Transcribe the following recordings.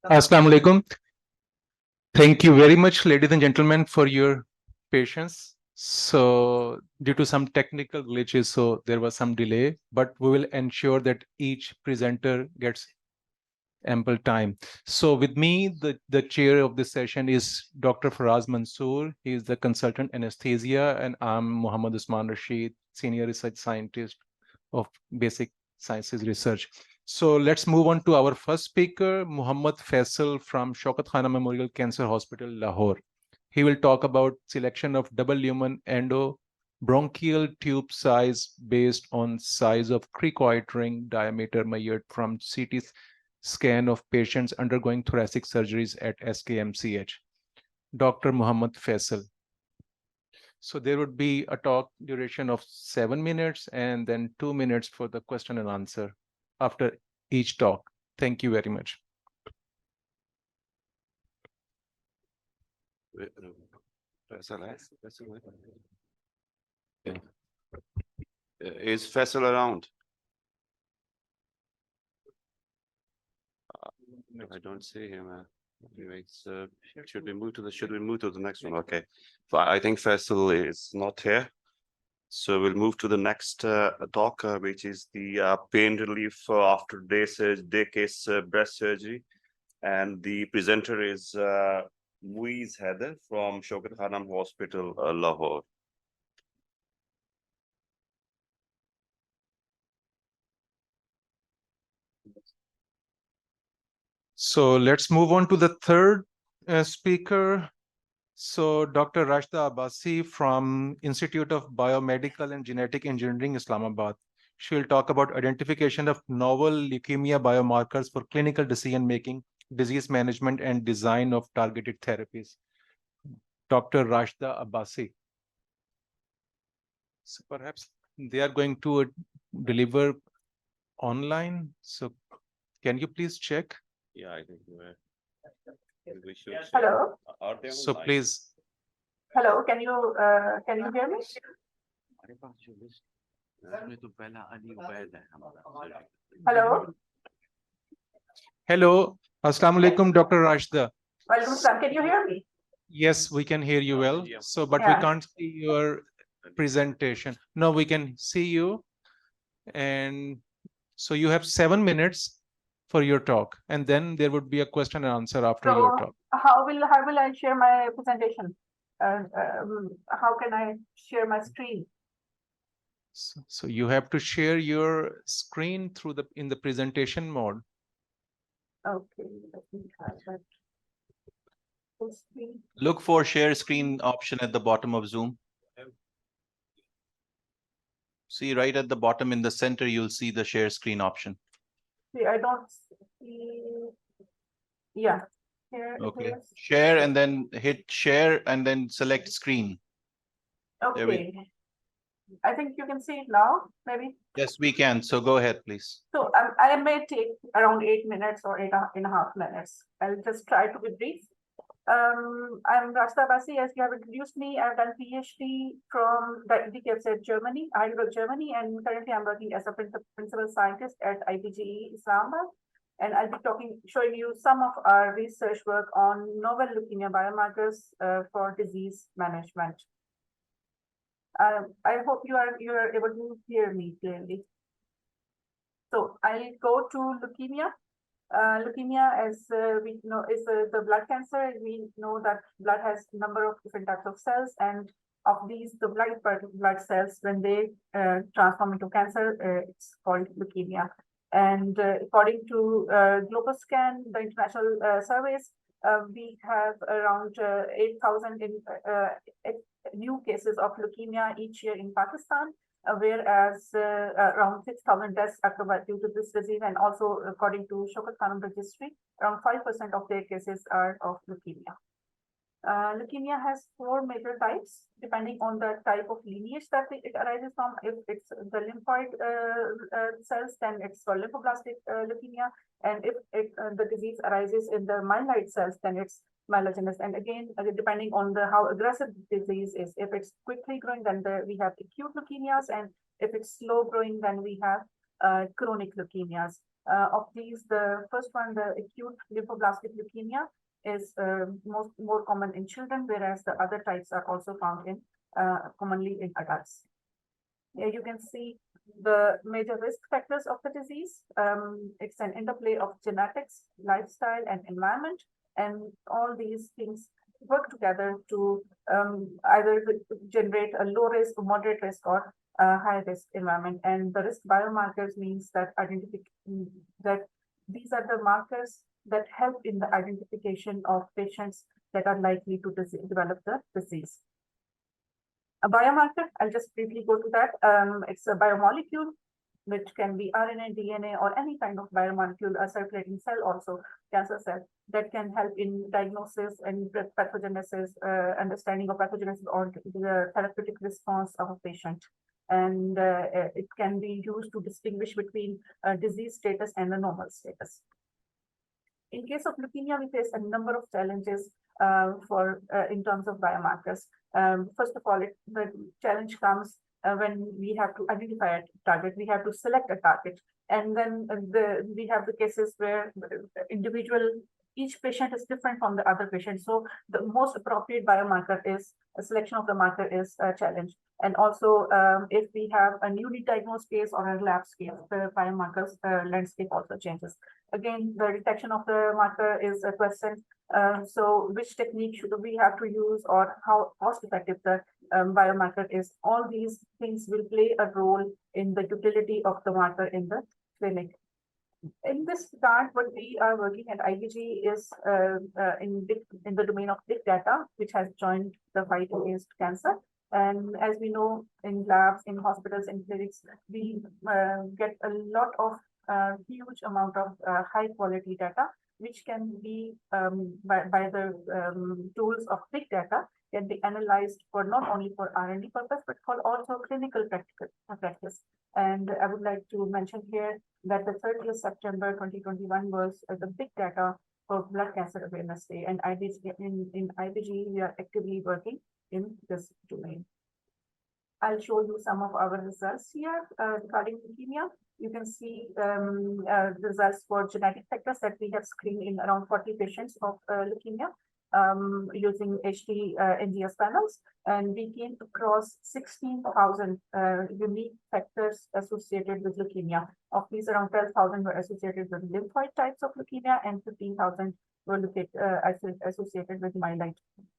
Assalamu alaikum. Thank you very much, ladies and gentlemen, for your patience. So, due to some technical glitches, so there was some delay, but we will ensure that each presenter gets ample time. So, with me, the chair of this session is Dr. Faraz Mansoor. He is the consultant anesthesia, and I'm Muhammad Usman Rashid, senior research scientist of basic sciences research. So let's move on to our first speaker, Muhammad Faisal from Shaukat Khanum Memorial Cancer Hospital, Lahore. He will talk about selection of double lumen endobronchial tube size based on size of cricoid ring diameter measured from CT scan of patients undergoing thoracic surgeries at SKMCH. Dr. Muhammad Faisal. So there would be a talk duration of 7 minutes and then 2 minutes for the question and answer after each talk. Thank you very much. Is Faisal around? I don't see him. Anyway, should we move to the next one? Okay. I think Faisal is not here. So we'll move to the next talk, which is the pain relief after day case breast surgery. And the presenter is Muiz Haider from Shaukat Khanum Hospital, Lahore. So let's move on to the third speaker. So Dr. Rashda Abbasi from Institute of Biomedical and Genetic Engineering, Islamabad. She will talk about identification of novel leukemia biomarkers for clinical decision making, disease management, and design of targeted therapies. Dr. Rashda Abbasi. So perhaps they are going to deliver online. So can you please check? Yeah, I think we should. Hello. So please. Hello, can you hear me? Hello. Hello. Assalamu alaikum, Dr. Rashda. Welcome, sir. Can you hear me? Yes, we can hear you well. So, but we can't see your presentation. No, we can see you. And so you have 7 minutes for your talk, and then there would be a question and answer after your talk. How will I share my presentation? How can I share my screen? So you have to share your screen through in the presentation mode. Okay, let me try that. Full screen. Look for share screen option at the bottom of Zoom. See right at the bottom in the center, you'll see the share screen option. See, I don't see. Yeah. Here okay. Share and then hit share and then select screen. Okay. I think you can see it now, maybe. Yes, we can. So go ahead, please. So I may take around 8 minutes or 8.5 minutes. I'll just try to be brief. I'm Rashda Abbasi, as you have introduced me. I've done PhD from the DKFZ Germany, Heidelberg, Germany, and currently I'm working as a principal scientist at IPGE Islamabad. And I'll be showing you some of our research work on novel leukemia biomarkers for disease management. I hope you are able to hear me clearly. So I'll go to leukemia. Leukemia, as we know, is the blood cancer. We know that blood has a number of different types of cells, and of these, the blood cells, when they transform into cancer, it's called leukemia. And according to GloboScan, the international surveys, we have around 8,000 new cases of leukemia each year in Pakistan. Whereas around 6,000 deaths occur due to this disease, and also according to Shaukat Khanum registry, around 5% of their cases are of leukemia. Leukemia has 4 major types, depending on the type of lineage that it arises from. If it's the lymphoid cells, then it's called lymphoblastic leukemia, and if the disease arises in the myeloid cells, then it's myelogenous. And again, depending on how aggressive the disease is, if it's quickly growing, then we have acute leukemias, and if it's slow growing, then we have chronic leukemias. Of these, the first one, the acute lymphoblastic leukemia, is more common in children, whereas the other types are also found in commonly in adults. Here you can see the major risk factors of the disease. It's an interplay of genetics, lifestyle, and environment, and all these things work together to either generate a low risk, moderate risk, or high risk environment. And the risk biomarkers means that these are the markers that help in the identification of patients that are likely to develop the disease. A biomarker, I'll just briefly go to that. It's a biomolecule, which can be RNA, DNA, or any kind of biomolecule, a circulating cell also, cancer cell, that can help in diagnosis and pathogenesis, understanding of pathogenesis or the therapeutic response of a patient. And it can be used to distinguish between disease status and the normal status. In case of leukemia, we face a number of challenges in terms of biomarkers. First of all, the challenge comes when we have to identify a target, we have to select a target. And then we have the cases where each patient is different from the other patient. So the most appropriate biomarker is a selection of the marker is a challenge. And also, if we have a newly diagnosed case or a relapse case, the biomarkers landscape also changes. Again, the detection of the marker is a question. So which technique should we have to use, or how cost effective the biomarker is? All these things will play a role in the utility of the marker in the clinic. In this regard, what we are working at IBG is in the domain of big data, which has joined the fight against cancer. And as we know, in labs, in hospitals, in clinics, we get a lot of huge amount of high quality data, which can be by the tools of big data, can be analyzed for not only for R&D purpose, but for also clinical practice. And I would like to mention here that the 30th September 2021 was the big data for Blood Cancer Awareness Day, and in IBG, we are actively working in this domain. I'll show you some of our results here regarding leukemia. You can see results for genetic factors that we have screened in around 40 patients of leukemia using HD NGS panels, and we came across 16,000 unique factors associated with leukemia. Of these, around 12,000 were associated with lymphoid types of leukemia, and 15,000 were associated with myeloid.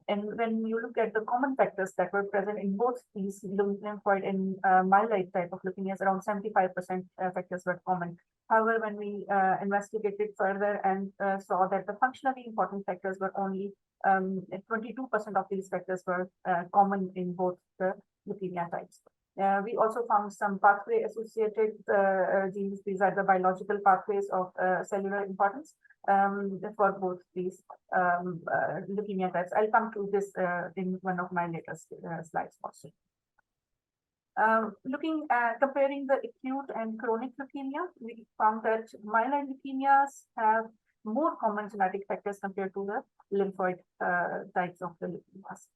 And when you look at the common factors that were present in both these lymphoid and myeloid type of leukemias, around 75% factors were common. However, when we investigated further and saw that the functionally important factors were only 22% of these factors were common in both the leukemia types. We also found some pathway associated genes. These are the biological pathways of cellular importance for both these leukemia types. I'll come to this in one of my latest slides also. Looking at comparing the acute and chronic leukemia, we found that myeloid leukemias have more common genetic factors compared to the lymphoid types of the leukemias.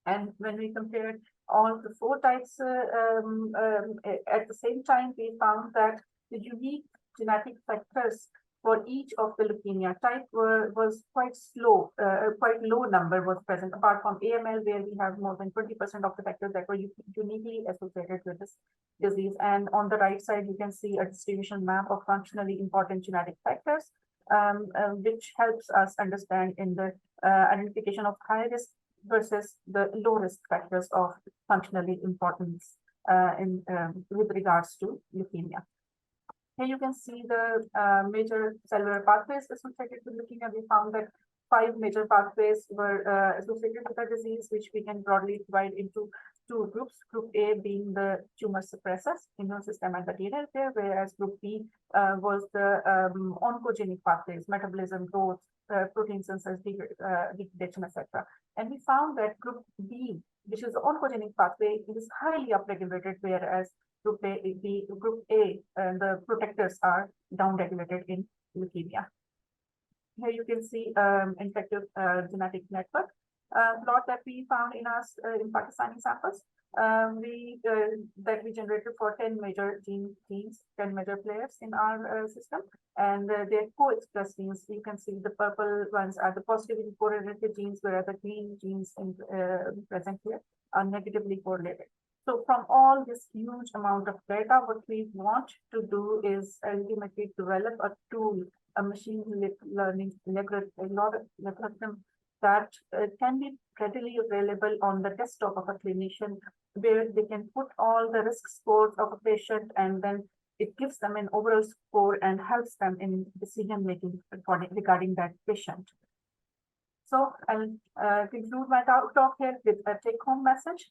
And when we compared all the four types at the same time, we found that the unique genetic factors for each of the leukemia type was quite low number was present, apart from AML, where we have more than 20% of the factors that were uniquely associated with this disease. And on the right side, you can see a distribution map of functionally important genetic factors, which helps us understand in the identification of high risk versus the low risk factors of functionally importance with regards to leukemia. Here you can see the major cellular pathways associated with leukemia. We found that 5 major pathways were associated with the disease, which we can broadly divide into 2 groups. Group A being the tumor suppressors, immune system and the DNA repair, whereas Group B was the oncogenic pathways, metabolism, growth, protein synthesis, degradation, etc. And we found that Group B, which is the oncogenic pathway, is highly upregulated, whereas Group A, the protectors are downregulated in leukemia. Here you can see infective genetic network plot that we found in Pakistani samples. that we generated for 10 major genes, 10 major players in our system, and their co-expressed genes. You can see the purple ones are the positively correlated genes, whereas the green genes present here are negatively correlated. So from all this huge amount of data, what we want to do is ultimately develop a tool, a machine learning algorithm that can be readily available on the desktop of a clinician, where they can put all the risk scores of a patient, and then it gives them an overall score and helps them in decision making regarding that patient. So I'll conclude my talk here with a take-home message.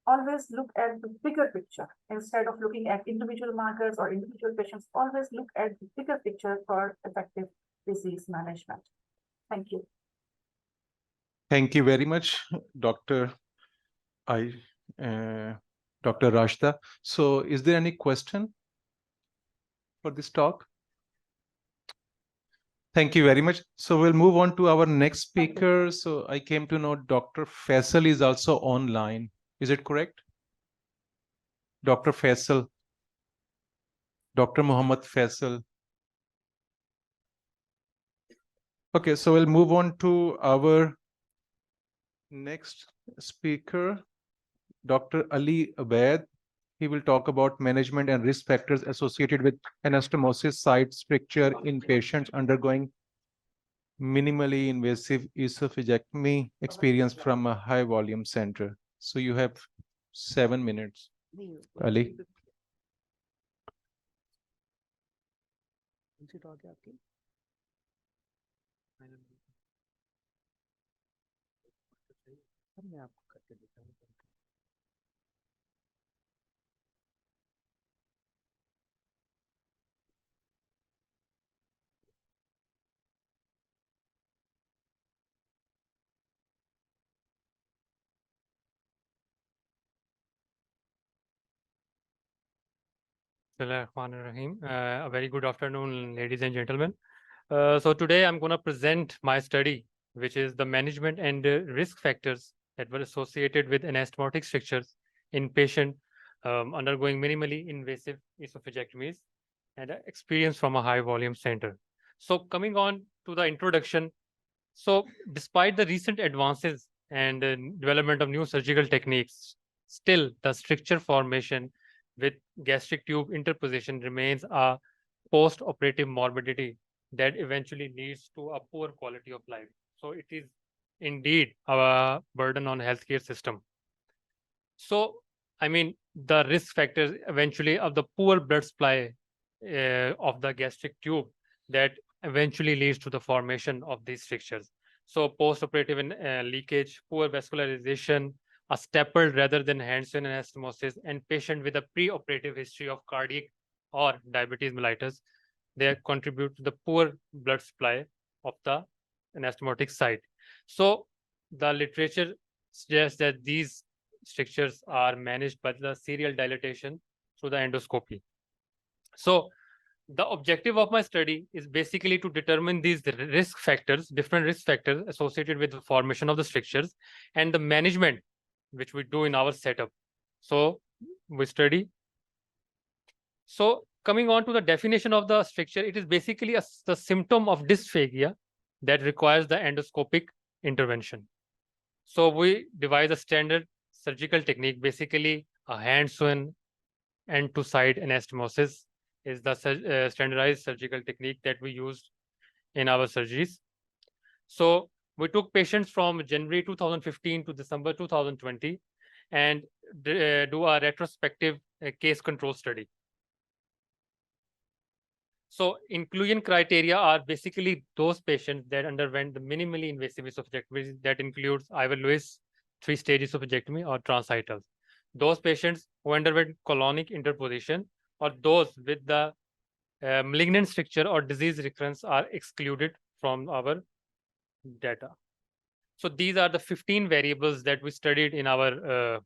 Always look at the bigger picture instead of looking at individual markers or individual patients. Always look at the bigger picture for effective disease management. Thank you. Thank you very much, Dr. Dr. Rashda. So is there any question for this talk? Thank you very much. So we'll move on to our next speaker. So I came to know Dr. Faisal is also online. Is it correct? Dr. Faisal, Dr. Muhammad Faisal. Okay, so we'll move on to our next speaker, Dr. Ali Abed. He will talk about management and risk factors associated with anastomosis site stricture in patients undergoing minimally invasive esophagectomy experience from a high volume center. So you have 7 minutes, Ali. Bismillahirrahmanirrahim. A very good afternoon, ladies and gentlemen. So today I'm going to present my study, which is the management and risk factors that were associated with anastomotic strictures in patient undergoing minimally invasive esophagectomies and experience from a high volume center. So coming on to the introduction. So despite the recent advances and development of new surgical techniques, still the stricture formation with gastric tube interposition remains a post-operative morbidity that eventually leads to a poor quality of life. So it is indeed a burden on healthcare system. So, I mean, the risk factors eventually of the poor blood supply of the gastric tube that eventually leads to the formation of these strictures. So post-operative leakage, poor vascularization, a stapled rather than hand-sewn anastomosis, and patient with a pre-operative history of cardiac or diabetes mellitus, they contribute to the poor blood supply of the anastomotic site. So the literature suggests that these strictures are managed by the serial dilatation through the endoscopy. So the objective of my study is basically to determine these risk factors, different risk factors associated with the formation of the strictures and the management, which we do in our setup. So we study. So coming on to the definition of the stricture, it is basically the symptom of dysphagia that requires the endoscopic intervention. So we devise a standard surgical technique, basically a hand-sewn end-to-side anastomosis is the standardized surgical technique that we use in our surgeries. So we took patients from January 2015 to December 2020 and do a retrospective case control study. So inclusion criteria are basically those patients that underwent the minimally invasive esophagectomy that includes Ivor Lewis 3-stage esophagectomy or transhiatal. Those patients who underwent colonic interposition or those with the malignant stricture or disease recurrence are excluded from our data. So these are the 15 variables that we studied in our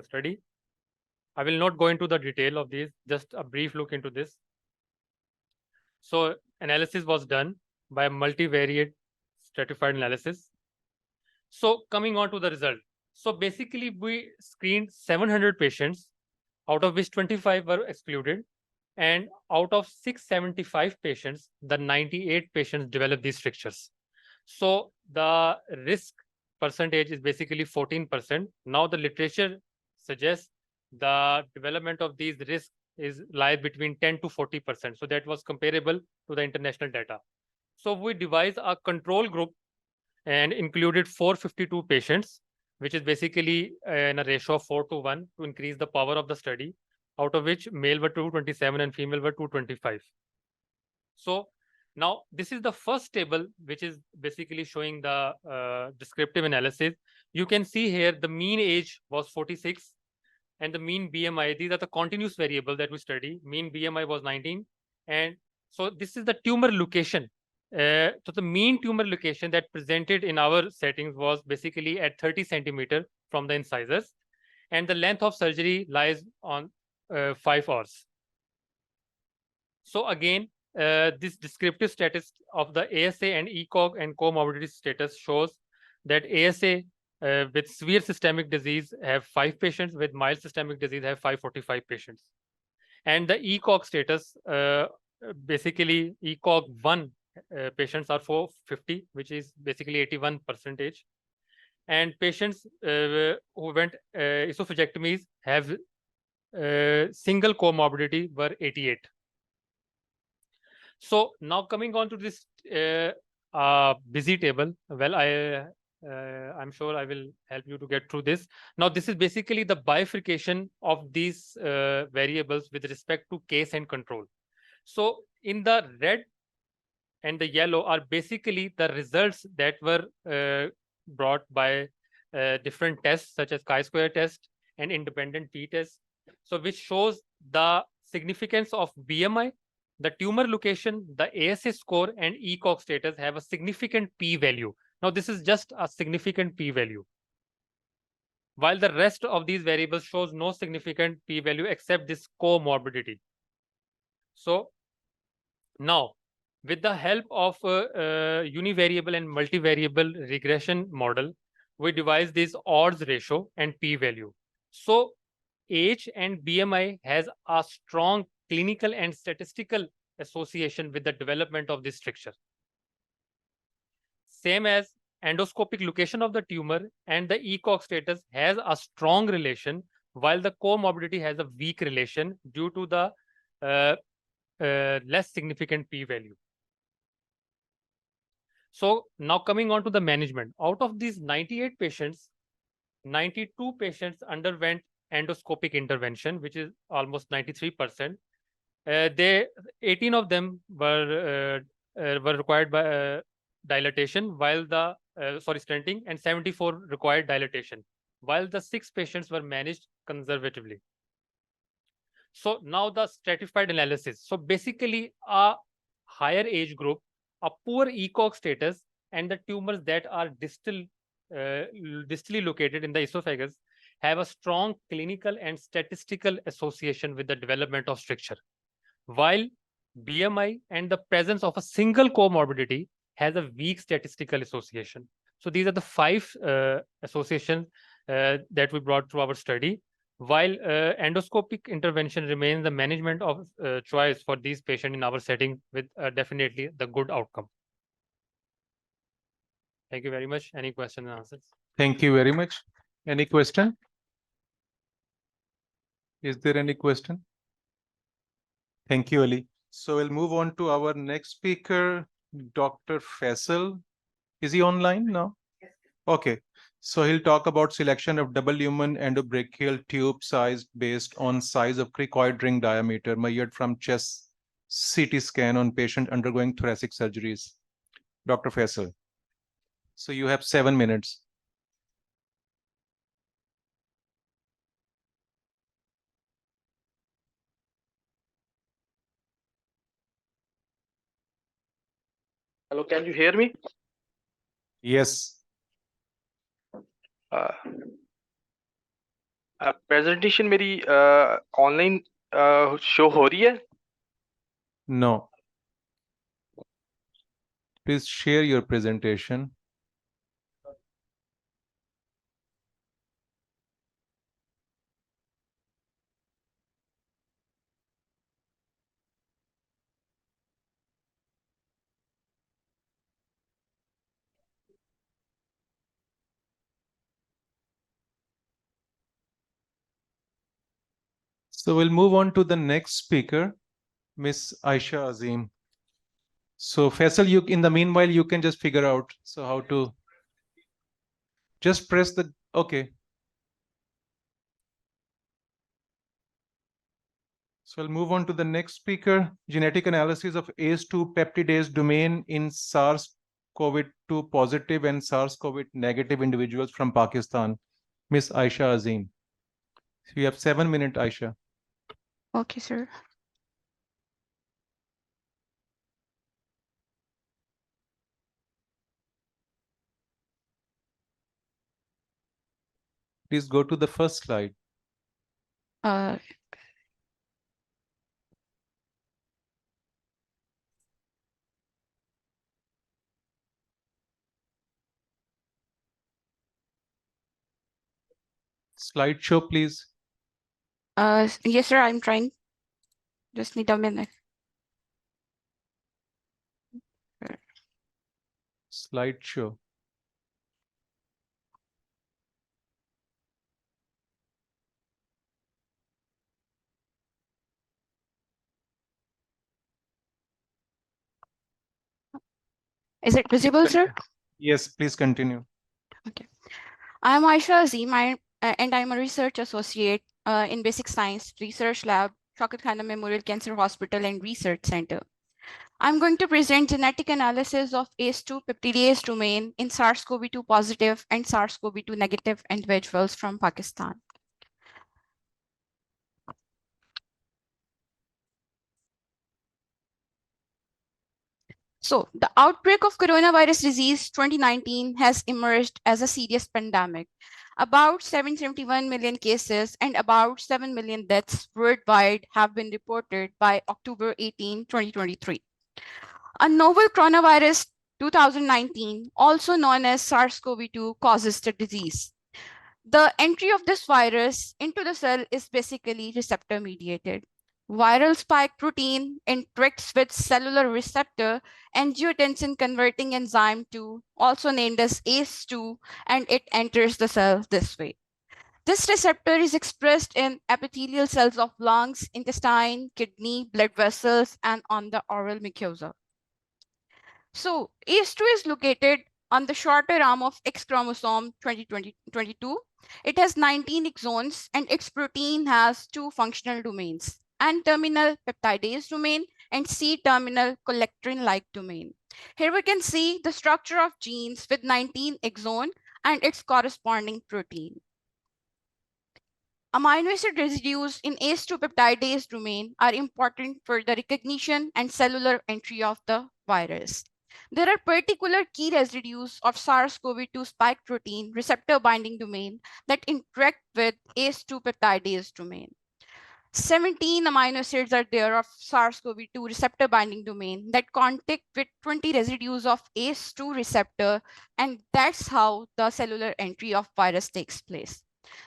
study. I will not go into the detail of these, just a brief look into this. So analysis was done by multivariate stratified analysis. So coming on to the result. So basically, we screened 700 patients, out of which 25 were excluded. And out of 675 patients, the 98 patients developed these strictures. So the risk percentage is basically 14%. Now the literature suggests the development of these risks lies between 10 to 40%. So that was comparable to the international data. So we devised a control group and included 452 patients, which is basically in a ratio of 4:1 to increase the power of the study, out of which male were 227 and female were 225. So now this is the first table, which is basically showing the descriptive analysis. You can see here the mean age was 46 and the mean BMI. These are the continuous variable that we study. Mean BMI was 19. And so this is the tumor location. So the mean tumor location that presented in our settings was basically at 30 centimeter from the incisors. And the length of surgery lies on 5 hours. So again, this descriptive status of the ASA and ECOG and comorbidity status shows that ASA with severe systemic disease have 5 patients, with mild systemic disease have 545 patients. And the ECOG status, basically ECOG 1 patients are 450, which is basically 81%. And patients who went esophagectomies have single comorbidity were 88. So now coming on to this busy table, well, I'm sure I will help you to get through this. Now, this is basically the bifurcation of these variables with respect to case and control. So in the red and the yellow are basically the results that were brought by different tests such as chi-square test and independent t-test. So which shows the significance of BMI, the tumor location, the ASA score, and ECOG status have a significant p-value. Now, this is just a significant p-value, while the rest of these variables shows no significant p-value except this comorbidity. So now, with the help of univariable and multivariable regression model, we devise this odds ratio and p-value. So age and BMI has a strong clinical and statistical association with the development of this stricture. Same as endoscopic location of the tumor and the ECOG status has a strong relation, while the comorbidity has a weak relation due to the less significant p-value. So now coming on to the management. Out of these 98 patients, 92 patients underwent endoscopic intervention, which is almost 93%. 18 of them were required by dilatation, while the stenting, and 74 required dilatation, while the 6 patients were managed conservatively. So now the stratified analysis. So basically, a higher age group, a poor ECOG status, and the tumors that are distally located in the esophagus have a strong clinical and statistical association with the development of stricture, while BMI and the presence of a single comorbidity has a weak statistical association. So these are the 5 associations that we brought through our study, while endoscopic intervention remains the management of choice for these patients in our setting, with definitely the good outcome. Thank you very much. Any questions and answers? Thank you very much. Any question? Is there any question? Thank you, Ali. So we'll move on to our next speaker, Dr. Faisal. Is he online now? Yes. Okay. So he'll talk about selection of double lumen endobrachial tube size based on size of cricoid ring diameter measured from chest CT scan on patient undergoing thoracic surgeries. Dr. Faisal. So you have 7 minutes. Hello, can you hear me? Yes. Presentation मेरी online show हो रही है? No. Please share your presentation. So we'll move on to the next speaker, Miss Aisha Azim. So Faisal, you in the meanwhile, you can just figure out so how to just press the okay. So I'll move on to the next speaker, genetic analysis of ACE2 peptidase domain in SARS-CoV-2 positive and SARS-CoV negative individuals from Pakistan, Miss Aisha Azim. So you have 7 minutes, Aisha. Okay, sir. Please go to the first slide. Uh, Slideshow, please. yes, sir, I'm trying. Just need a minute. Slideshow. Is it visible, sir? Yes, please continue. I'm Aisha Azim, and I'm a research associate in Basic Science Research Lab, Shaukat Khanum Memorial Cancer Hospital and Research Center. I'm going to present genetic analysis of ACE2 peptidase domain in SARS-CoV-2 positive and SARS-CoV-2 negative individuals from Pakistan. So the outbreak of coronavirus disease 2019 has emerged as a serious pandemic. About 771 million cases and about 7 million deaths worldwide have been reported by October 18, 2023. A novel coronavirus 2019, also known as SARS-CoV-2, causes the disease. The entry of this virus into the cell is basically receptor mediated. Viral spike protein interacts with cellular receptor angiotensin converting enzyme 2, also named as ACE2, and it enters the cell this way. This receptor is expressed in epithelial cells of lungs, intestine, kidney, blood vessels, and on the oral mucosa. So ACE2 is located on the shorter arm of X chromosome 22. It has 19 exons and its protein has two functional domains, N-terminal peptidase domain and C-terminal colectrin-like domain. Here we can see the structure of genes with 19 exon and its corresponding protein. Amino acid residues in ACE2 peptidase domain are important for the recognition and cellular entry of the virus. There are particular key residues of SARS-CoV-2 spike protein receptor binding domain that interact with ACE2 peptidase domain. 17 amino acids are there of SARS-CoV-2 receptor binding domain that contact with 20 residues of ACE2 receptor, and that's how the cellular entry of virus takes place.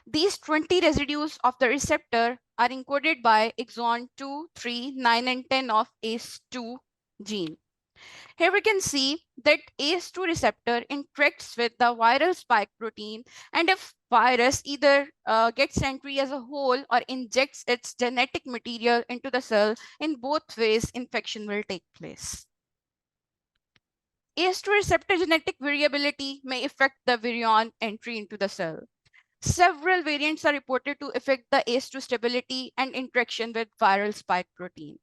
These 20 residues of the receptor are encoded by exon 2, 3, 9, and 10 of ACE2 gene. Here we can see that ACE2 receptor interacts with the viral spike protein, and if virus either gets entry as a whole or injects its genetic material into the cell, in both ways infection will take place. ACE2 receptor genetic variability may affect the virion entry into the cell. Several variants are reported to affect the ACE2 stability and interaction with viral spike protein.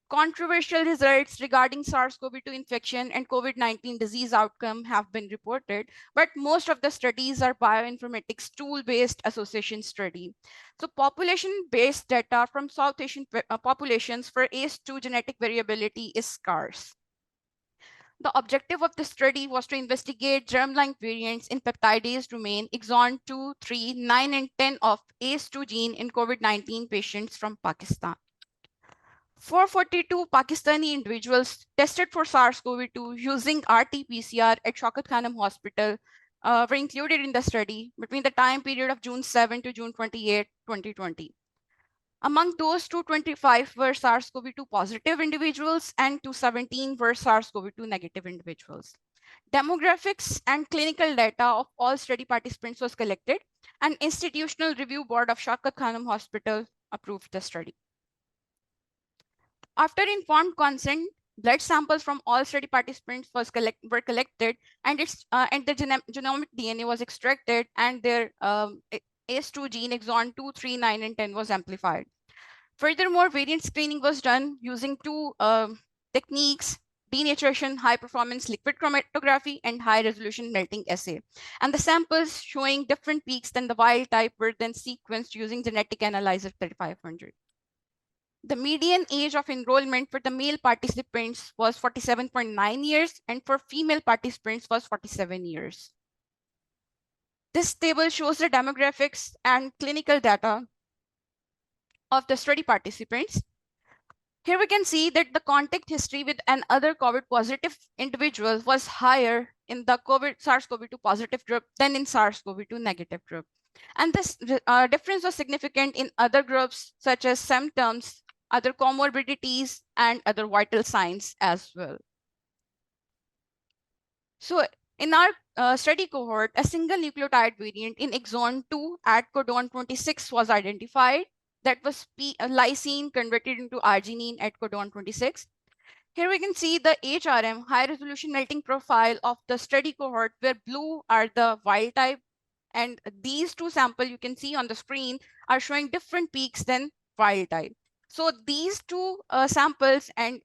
Controversial results regarding SARS-CoV-2 infection and COVID-19 disease outcome have been reported, but most of the studies are bioinformatics tool-based association study. So population-based data from South Asian populations for ACE2 genetic variability is scarce. The objective of the study was to investigate germline variants in peptidase domain exon 2, 3, 9, and 10 of ACE2 gene in COVID-19 patients from Pakistan. 442 Pakistani individuals tested for SARS-CoV-2 using RT-PCR at Shaukat Khanum Hospital were included in the study between the time period of June 7 to June 28, 2020. Among those, 225 were SARS-CoV-2 positive individuals and 217 were SARS-CoV-2 negative individuals. Demographics and clinical data of all study participants was collected. An institutional review board of Shaukat Khanum Hospital approved the study. After informed consent, blood samples from all study participants were collected, and the genomic DNA was extracted, and their ACE2 gene exon 2, 3, 9, and 10 was amplified. Furthermore, variant screening was done using two techniques: denaturation, high performance liquid chromatography, and high resolution melting assay. And the samples showing different peaks than the wild type were then sequenced using genetic analyzer 3500. The median age of enrollment for the male participants was 47.9 years, and for female participants was 47 years. This table shows the demographics and clinical data of the study participants. Here we can see that the contact history with another COVID positive individual was higher in the SARS-CoV-2 positive group than in SARS-CoV-2 negative group. And this difference was significant in other groups, such as symptoms, other comorbidities, and other vital signs as well. So in our study cohort, a single nucleotide variant in exon 2 at codon 26 was identified. That was lysine converted into arginine at codon 26. Here we can see the HRM, high resolution melting profile of the study cohort, where blue are the wild type. And these two samples you can see on the screen are showing different peaks than wild type. So these two samples and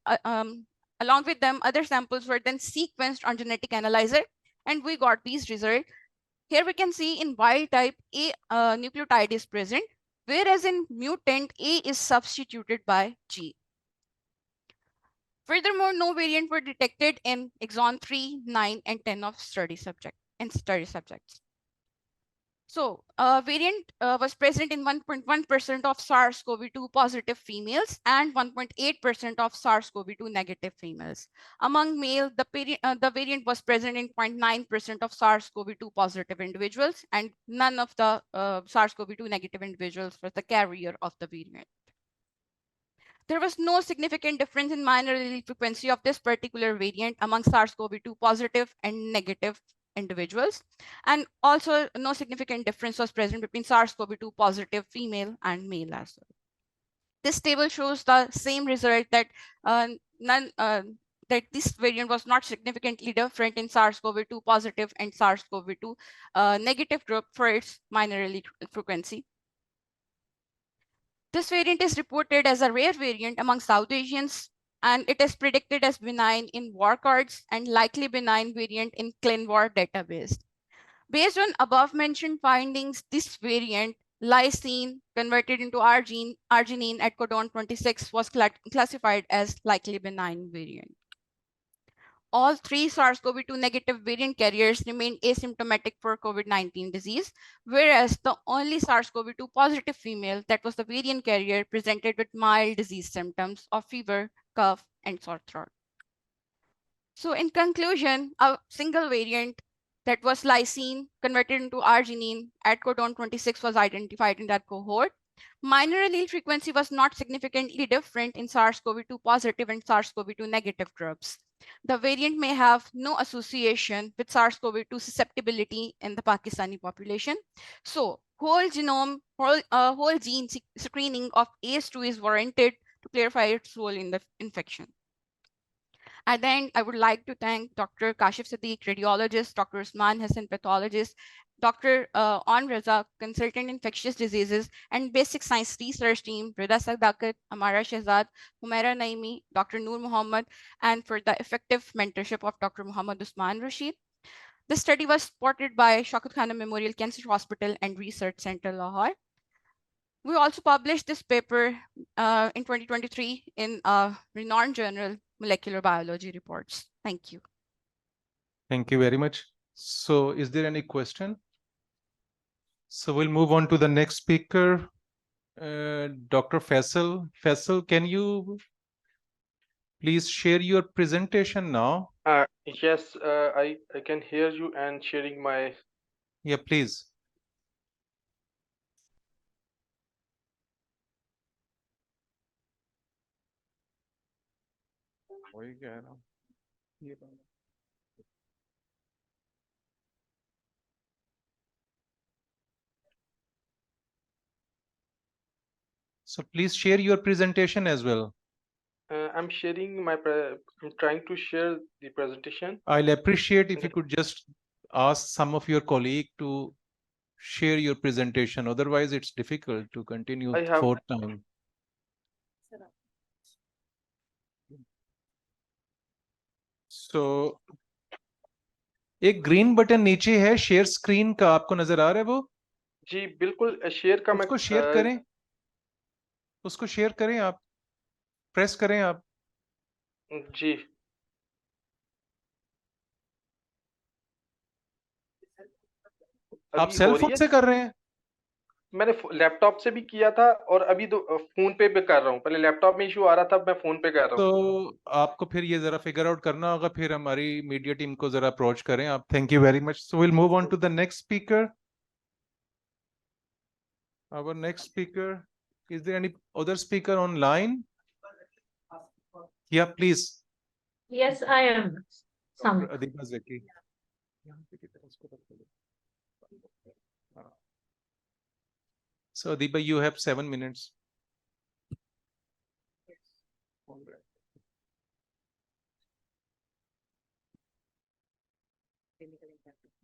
along with them, other samples were then sequenced on genetic analyzer, and we got these results. Here we can see in wild type, A nucleotide is present, whereas in mutant, A is substituted by G. Furthermore, no variant were detected in exon 3, 9, and 10 of study subjects. So variant was present in 1.1% of SARS-CoV-2 positive females and 1.8% of SARS-CoV-2 negative females. Among male, the variant was present in 0.9% of SARS-CoV-2 positive individuals, and none of the SARS-CoV-2 negative individuals was the carrier of the variant. There was no significant difference in minor allele frequency of this particular variant among SARS-CoV-2 positive and negative individuals. And also no significant difference was present between SARS-CoV-2 positive female and male as well. This table shows the same result that that this variant was not significantly different in SARS-CoV-2 positive and SARS-CoV-2 negative group for its minor allele frequency. This variant is reported as a rare variant among South Asians, and it is predicted as benign in war cards and likely benign variant in ClinVar database. Based on above mentioned findings, this variant, lysine converted into arginine at codon 26, was classified as likely benign variant. All three SARS-CoV-2 negative variant carriers remained asymptomatic for COVID-19 disease, whereas the only SARS-CoV-2 positive female that was the variant carrier presented with mild disease symptoms of fever, cough, and sore throat. So in conclusion, a single variant that was lysine converted into arginine at codon 26 was identified in that cohort. Minor allele frequency was not significantly different in SARS-CoV-2 positive and SARS-CoV-2 negative groups. The variant may have no association with SARS-CoV-2 susceptibility in the Pakistani population. So whole gene screening of ACE2 is warranted to clarify its role in the infection. And then I would like to thank Dr. Kashif Siddiq, radiologist, Dr. Usman Hassan, pathologist, Dr. On Raza, consultant infectious diseases, and basic science research team, Rida Sadakat, Amara Shehzad, Humaira Naimi, Dr. Noor Muhammad, and for the effective mentorship of Dr. Muhammad Usman Rashid. This study was supported by Shaukat Khanum Memorial Cancer Hospital and Research Center, Lahore. We also published this paper in 2023 in a renowned journal, Molecular Biology Reports. Thank you. Thank you very much. So is there any question? So we'll move on to the next speaker, Dr. Faisal. Faisal, can you please share your presentation now? Yes, I can hear you and sharing my. Yeah, please. So please share your presentation as well. I'm sharing my I'm trying to share the presentation. I'll appreciate if you could just ask some of your colleague to share your presentation. Otherwise, it's difficult to continue I have- for time. So एक green button नीचे है share screen का, आपको नजर आ रहा है वो? जी बिल्कुल शेयर का मैं उसको शेयर करें, उसको शेयर करें, आप प्रेस करें आप। जी आप अभी सेल हो रही फोन है? से कर रहे हैं? मैंने लैपटॉप से भी किया था और अभी फोन पे भी कर रहा हूँ। पहले लैपटॉप में इशू आ रहा था, अब मैं फोन पे कर रहा हूँ। तो आपको फिर ये जरा फिगर आउट करना होगा, फिर हमारी मीडिया टीम को जरा अप्रोच करें आप। Thank you very much. So will move on to the next speaker. Our next speaker, is there any other speaker online? Yeah, please. Yes, I am. Some. Adiba Zaki. So Adiba, you have 7 minutes.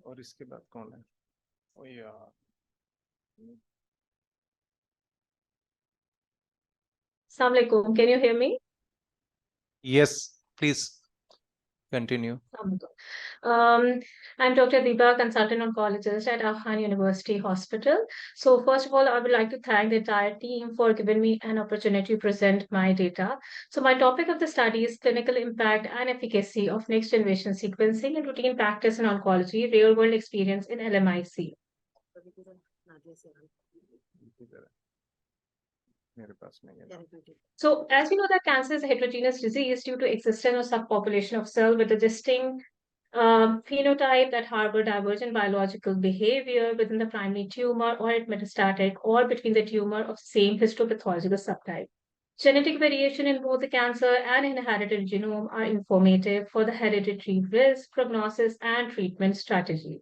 और इसके बाद कौन है? ओ यार। Assalamu alaikum. Can you hear me? Yes, please continue. I'm Dr. Deepa, consultant oncologist at Afghan University Hospital. So first of all, I would like to thank the entire team for giving me an opportunity to present my data. So my topic of the study is clinical impact and efficacy of next generation sequencing and routine practice in oncology, real world experience in LMIC. So as we know that cancer is a heterogeneous disease due to existence of subpopulation of cells with a distinct phenotype that harbor divergent biological behavior within the primary tumor or at metastatic or between the tumor of same histopathological subtype. Genetic variation in both the cancer and inherited genome are informative for the hereditary risk, prognosis, and treatment strategy.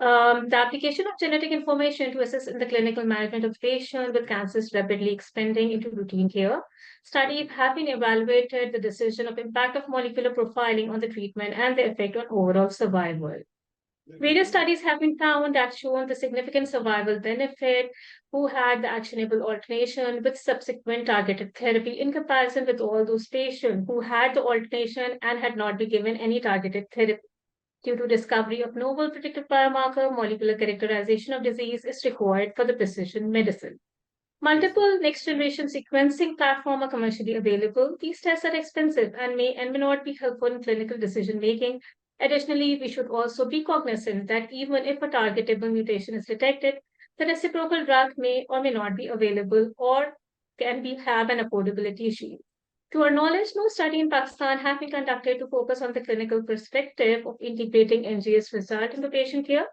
The application of genetic information to assist in the clinical management of patients with cancers rapidly expanding into routine care. Studies have been evaluated the decision of impact of molecular profiling on the treatment and the effect on overall survival. Various studies have been found that shown the significant survival benefit who had the actionable alternation with subsequent targeted therapy in comparison with all those patients who had the alternation and had not been given any targeted therapy. Due to discovery of novel predictive biomarker, molecular characterization of disease is required for the precision medicine. Multiple next-generation sequencing platforms are commercially available. These tests are expensive and may not be helpful in clinical decision-making. Additionally, we should also be cognizant that even if a targetable mutation is detected, the reciprocal drug may or may not be available or have an affordability issue. To our knowledge, no study in Pakistan has been conducted to focus on the clinical perspective of integrating NGS result into patient care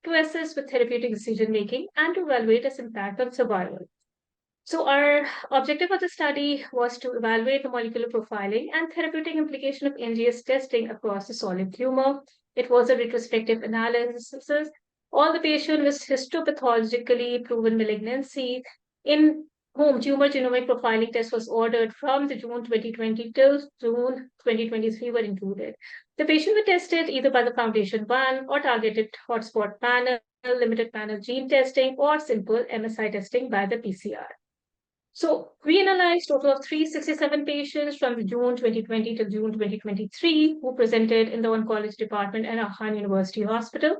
to assist with therapeutic decision-making and to evaluate its impact on survival. So our objective of the study was to evaluate the molecular profiling and therapeutic implication of NGS testing across the solid tumor. It was a retrospective analysis. All the patients with histopathologically proven malignancy in whom tumor genomic profiling test was ordered from the June 2020 till June 2023 were included. The patients were tested either by the Foundation 1 or targeted hotspot panel, limited panel gene testing, or simple MSI testing by the PCR. So we analyzed total of 367 patients from June 2020 to June 2023 who presented in the oncology department at Afghan University Hospital.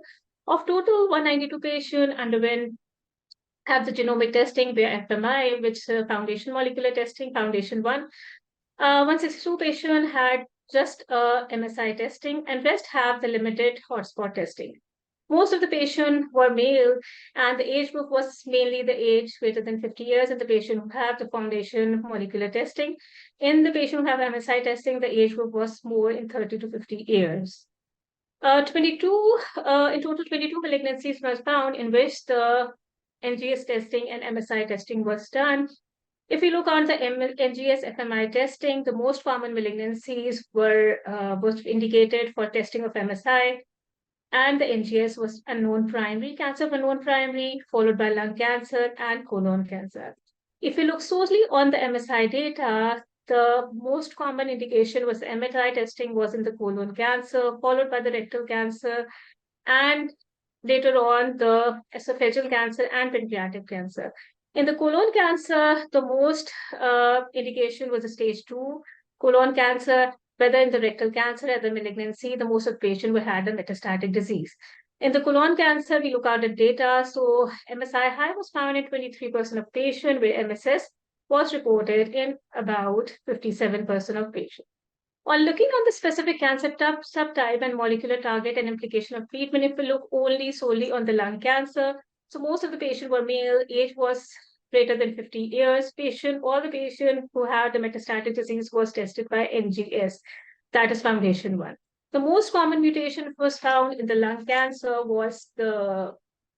Of total, 192 patients underwent have the genomic testing via FMI, which Foundation Molecular Testing, Foundation 1. 162 patients had just MSI testing, and rest have the limited hotspot testing. Most of the patients were male, and the age group was mainly the age greater than 50 years in the patient who have the Foundation Molecular Testing. In the patient who have MSI testing, the age group was more in 30 to 50 years. In total, 22 malignancies were found in which the NGS testing and MSI testing was done. If we look on the NGS FMI testing, the most common malignancies was indicated for testing of MSI, and the NGS was unknown primary, cancer of unknown primary, followed by lung cancer and colon cancer. If you look solely on the MSI data, the most common indication was MSI testing was in the colon cancer, followed by the rectal cancer, and later on the esophageal cancer and pancreatic cancer. In the colon cancer, the most indication was a stage 2 colon cancer, whether in the rectal cancer or the malignancy, the most of the patients who had a metastatic disease. In the colon cancer, we look at the data. So MSI high was found in 23% of patients, where MSS was reported in about 57% of patients. On looking at the specific cancer subtype and molecular target and implication of treatment, if we look only solely on the lung cancer, so most of the patients were male, age was greater than 50 years. All the patient who had the metastatic disease was tested by NGS, that is Foundation 1. The most common mutation was found in the lung cancer was the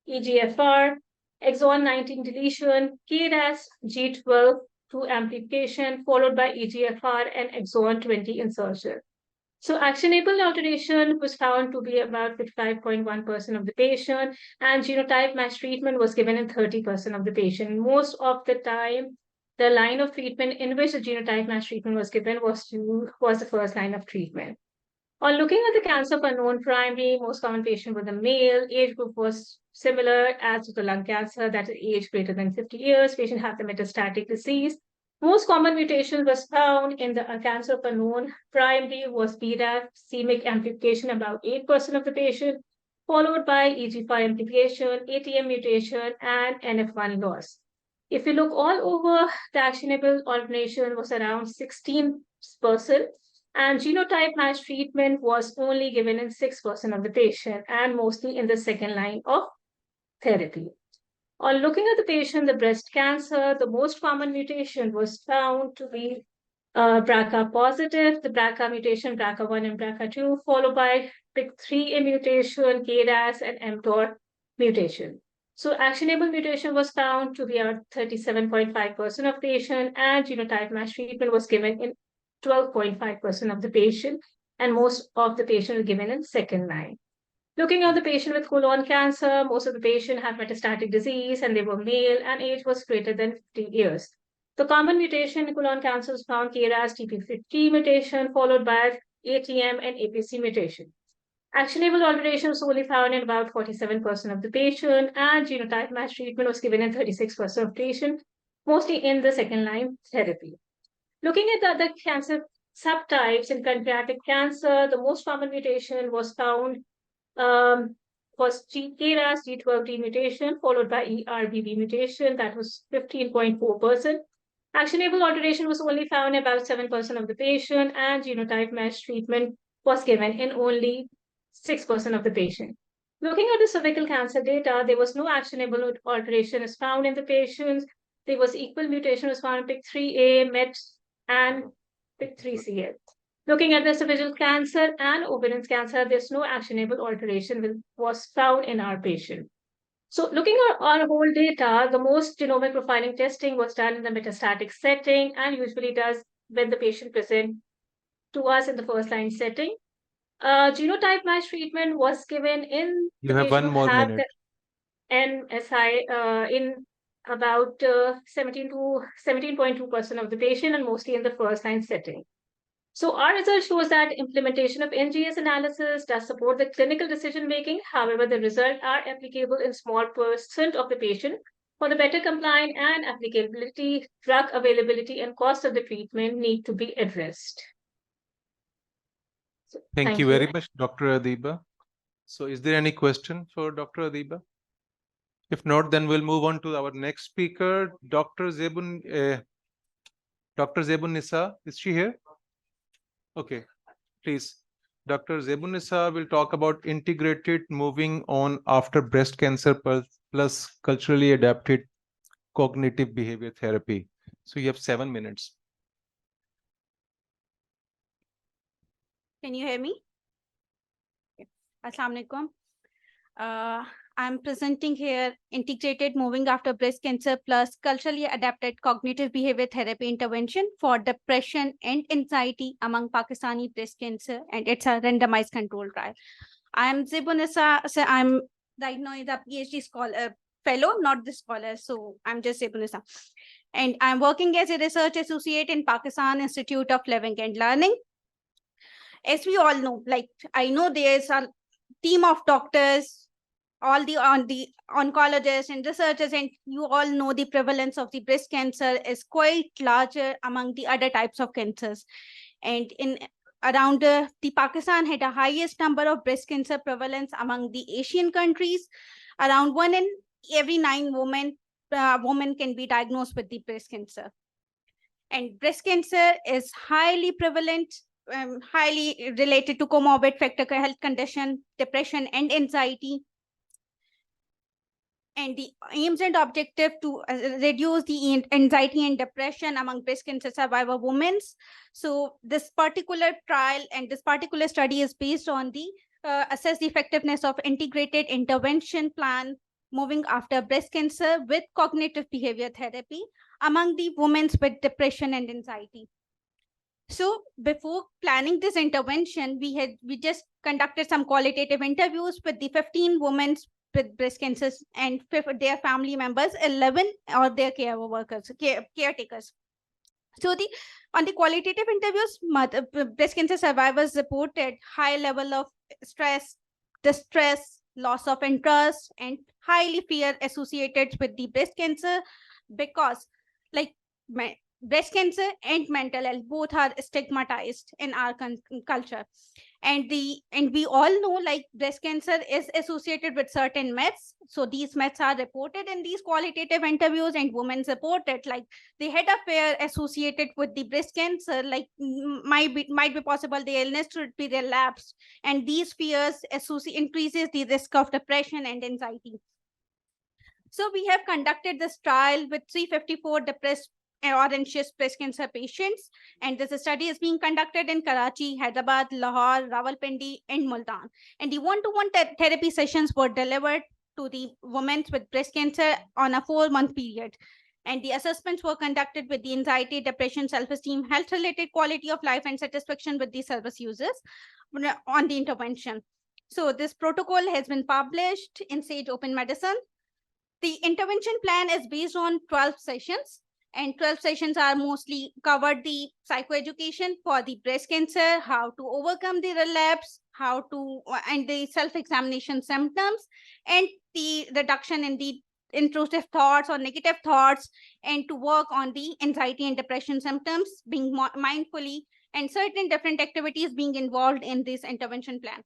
EGFR, exon 19 deletion, KRAS, G12, 2 amplification, followed by EGFR and exon 20 insertion. So actionable alteration was found to be about 55.1% of the patient, and genotype match treatment was given in 30% of the patient. Most of the time, the line of treatment in which the genotype match treatment was given was the first line of treatment. On looking at the cancer for known primary, most common patient was a male. Age group was similar as with the lung cancer, that is age greater than 50 years. Patient had the metastatic disease. Most common mutation was found in the cancer for known primary was BRAF, c-MYC amplification, about 8% of the patient, followed by EG5 amplification, ATM mutation, and NF1 loss. If you look all over, the actionable alternation was around 16%. And genotype match treatment was only given in 6% of the patient and mostly in the second line of therapy. On looking at the patient, the breast cancer, the most common mutation was found to be BRCA positive, the BRCA mutation, BRCA1 and BRCA2, followed by PIK3A mutation, KRAS, and mTOR mutation. So actionable mutation was found to be around 37.5% of patient, and genotype match treatment was given in 12.5% of the patient, and most of the patient were given in second line. Looking at the patient with colon cancer, most of the patient had metastatic disease and they were male and age was greater than 50 years. The common mutation in colon cancer was found KRAS TP53 mutation, followed by ATM and APC mutation. Actionable alteration was only found in about 47% of the patient, and genotype match treatment was given in 36% of patients, mostly in the second line therapy. Looking at the other cancer subtypes in pancreatic cancer, the most common mutation was found was KRAS G12D mutation, followed by ERBB mutation, that was 15.4%. Actionable alteration was only found in about 7% of the patient, and genotype match treatment was given in only 6% of the patient. Looking at the cervical cancer data, there was no actionable alteration is found in the patients. There was equal mutation was found in PIK3A, MET, and PIK3CA. Looking at the esophageal cancer and ovarian cancer, there's no actionable alteration was found in our patient. So looking at our whole data, the most genomic profiling testing was done in the metastatic setting and usually does when the patient present to us in the first line setting. Genotype match treatment was given in You have 1 more minute. NSI in about 17.2% of the patient and mostly in the first line setting. So our research shows that implementation of NGS analysis does support the clinical decision making. However, the results are applicable in small percent of the patient. For the better compliance and applicability, drug availability and cost of the treatment need to be addressed. So, Thank you very much, Dr. Adiba. So is there any question for Dr. Adiba? If not, then we'll move on to our next speaker, Dr. Zebun Nisa. Is she here? Okay, please. Dr. Zebun Nisa will talk about integrated moving on after breast cancer plus culturally adapted cognitive behavior therapy. So you have 7 minutes. Can you hear me? Assalamu alaikum. I'm presenting here integrated moving after breast cancer plus culturally adapted cognitive behavior therapy intervention for depression and anxiety among Pakistani breast cancer, and it's a randomized control trial. I'm Zebun Nisa. So I'm right now the PhD scholar fellow, not the scholar. So I'm just Zebun Nisa. And I'm working as a research associate in Pakistan Institute of Living and Learning. As we all know, like I know there's a team of doctors, all the oncologists and researchers, and you all know the prevalence of the breast cancer is quite larger among the other types of cancers. And in around the Pakistan had the highest number of breast cancer prevalence among the Asian countries. Around 1 in every 9 women can be diagnosed with the breast cancer. And breast cancer is highly prevalent, highly related to comorbid factor health condition, depression and anxiety. And the aims and objective to reduce the anxiety and depression among breast cancer survivor women. So this particular trial and this particular study is based on the assess the effectiveness of integrated intervention plan moving after breast cancer with cognitive behavior therapy among the women with depression and anxiety. So before planning this intervention, we just conducted some qualitative interviews with the 15 women with breast cancers and their family members, 11 or their caretakers. So on the qualitative interviews, breast cancer survivors reported high level of stress, distress, loss of interest, and highly fear associated with the breast cancer, because like breast cancer and mental health both are stigmatized in our culture. And we all know like breast cancer is associated with certain myths. So these myths are reported in these qualitative interviews, and women reported like they had a fear associated with the breast cancer, like might be possible the illness should be relapsed, and these fears increases the risk of depression and anxiety. So we have conducted this trial with 354 depressed or anxious breast cancer patients, and this study is being conducted in Karachi, Hyderabad, Lahore, Rawalpindi, and Multan. And the one-to-one therapy sessions were delivered to the women with breast cancer on a 4-month period. And the assessments were conducted with the anxiety, depression, self-esteem, health-related quality of life, and satisfaction with the service users on the intervention. So this protocol has been published in Sage Open Medicine. The intervention plan is based on 12 sessions, and 12 sessions are mostly covered the psychoeducation for the breast cancer, how to overcome the relapse, and the self-examination symptoms, and the reduction in the intrusive thoughts or negative thoughts, and to work on the anxiety and depression symptoms, being mindfully, and certain different activities being involved in this intervention plan.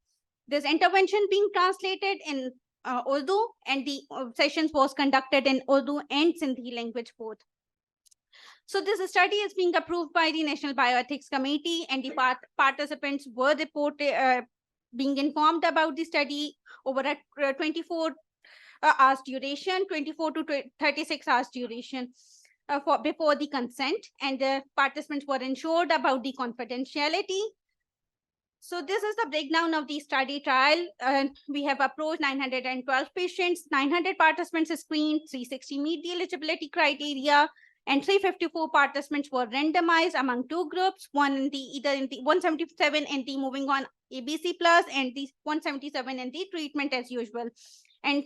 This intervention being translated in Urdu, and the sessions was conducted in Urdu and Sindhi language both. So this study is being approved by the National Bioethics Committee, and the participants were being informed about the study over a 24 hours duration, 24 to 36 hours duration before the consent, and the participants were ensured about the confidentiality. So this is the breakdown of the study trial. We have approached 912 patients, 900 participants screened, 360 meet the eligibility criteria, and 354 participants were randomized among 2 groups, either in the 177 in the moving on ABC plus, and the 177 in the treatment as usual. And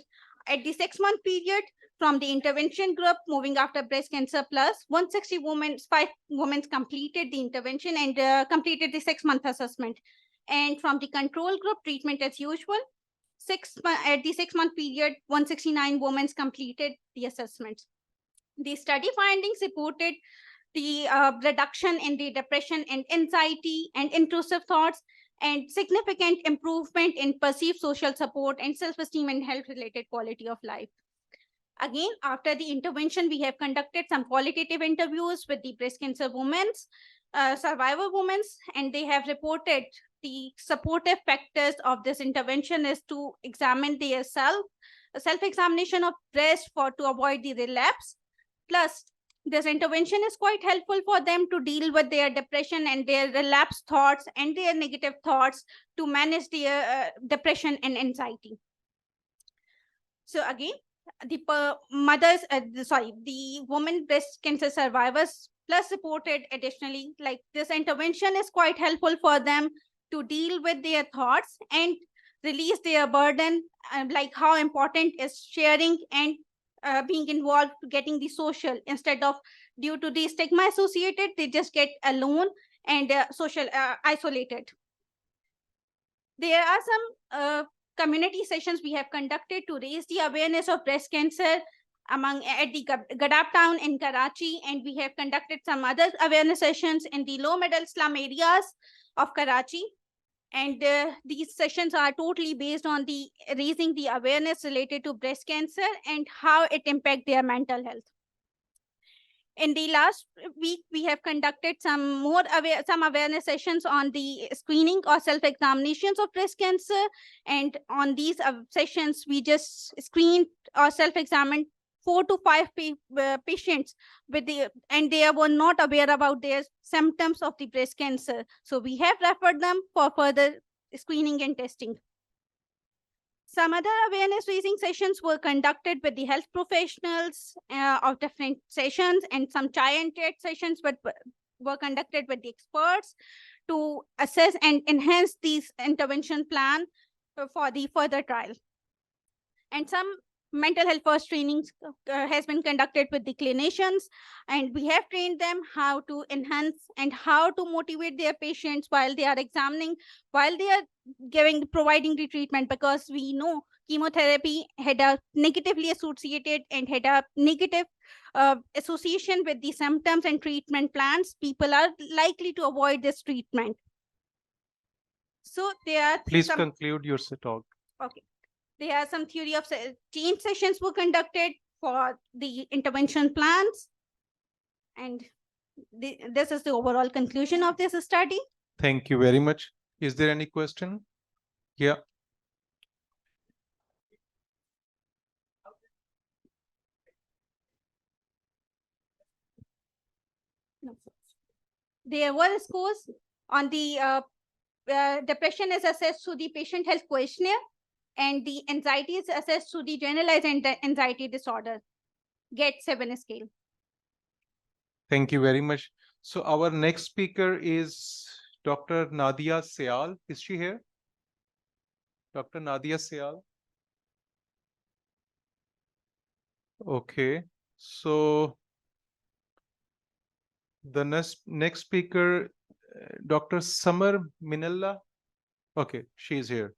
at the 6-month period, from the intervention group moving after breast cancer plus, 160 women, 5 women completed the intervention and completed the 6-month assessment. And from the control group, treatment as usual, at the 6-month period, 169 women completed the assessment. The study findings reported the reduction in the depression and anxiety and intrusive thoughts, and significant improvement in perceived social support and self-esteem and health-related quality of life. Again, after the intervention, we have conducted some qualitative interviews with the breast cancer survivor women, and they have reported the supportive factors of this intervention is to examine their self-examination of breast to avoid the relapse. Plus, this intervention is quite helpful for them to deal with their depression and their relapse thoughts and their negative thoughts to manage their depression and anxiety. So again, the women breast cancer survivors plus reported additionally, like this intervention is quite helpful for them to deal with their thoughts and release their burden, like how important is sharing and being involved to getting the social instead of due to the stigma associated, they just get alone and isolated. There are some community sessions we have conducted to raise the awareness of breast cancer at the Gadab town in Karachi, and we have conducted some other awareness sessions in the low middle slum areas of Karachi. And these sessions are totally based on the raising the awareness related to breast cancer and how it impacts their mental health. In the last week, we have conducted some awareness sessions on the screening or self-examinations of breast cancer. And on these sessions, we just screened or self-examined 4 to 5 patients and they were not aware about their symptoms of the breast cancer. So we have referred them for further screening and testing. Some other awareness raising sessions were conducted with the health professionals of different sessions, and some chai and chat sessions were conducted with the experts to assess and enhance these intervention plan for the further trial. And some mental health first trainings has been conducted with the clinicians, and we have trained them how to enhance and how to motivate their patients while they are examining, while they are providing the treatment, because we know chemotherapy had a negatively associated and had a negative association with the symptoms and treatment plans. People are likely to avoid this treatment. So there are Please conclude your talk. Okay. There are some theory of change sessions were conducted for the intervention plans. And this is the overall conclusion of this study. Thank you very much. Is there any question? Yeah. There were scores on the depression is assessed through the patient health questionnaire, and the anxiety is assessed through the generalized anxiety disorder, GET-7 scale. Thank you very much. So our next speaker is Dr. Nadia Sayal. Is she here? Dr. Nadia Sayal. Okay. So the next speaker, Dr. Samar Minella. Okay, she is here.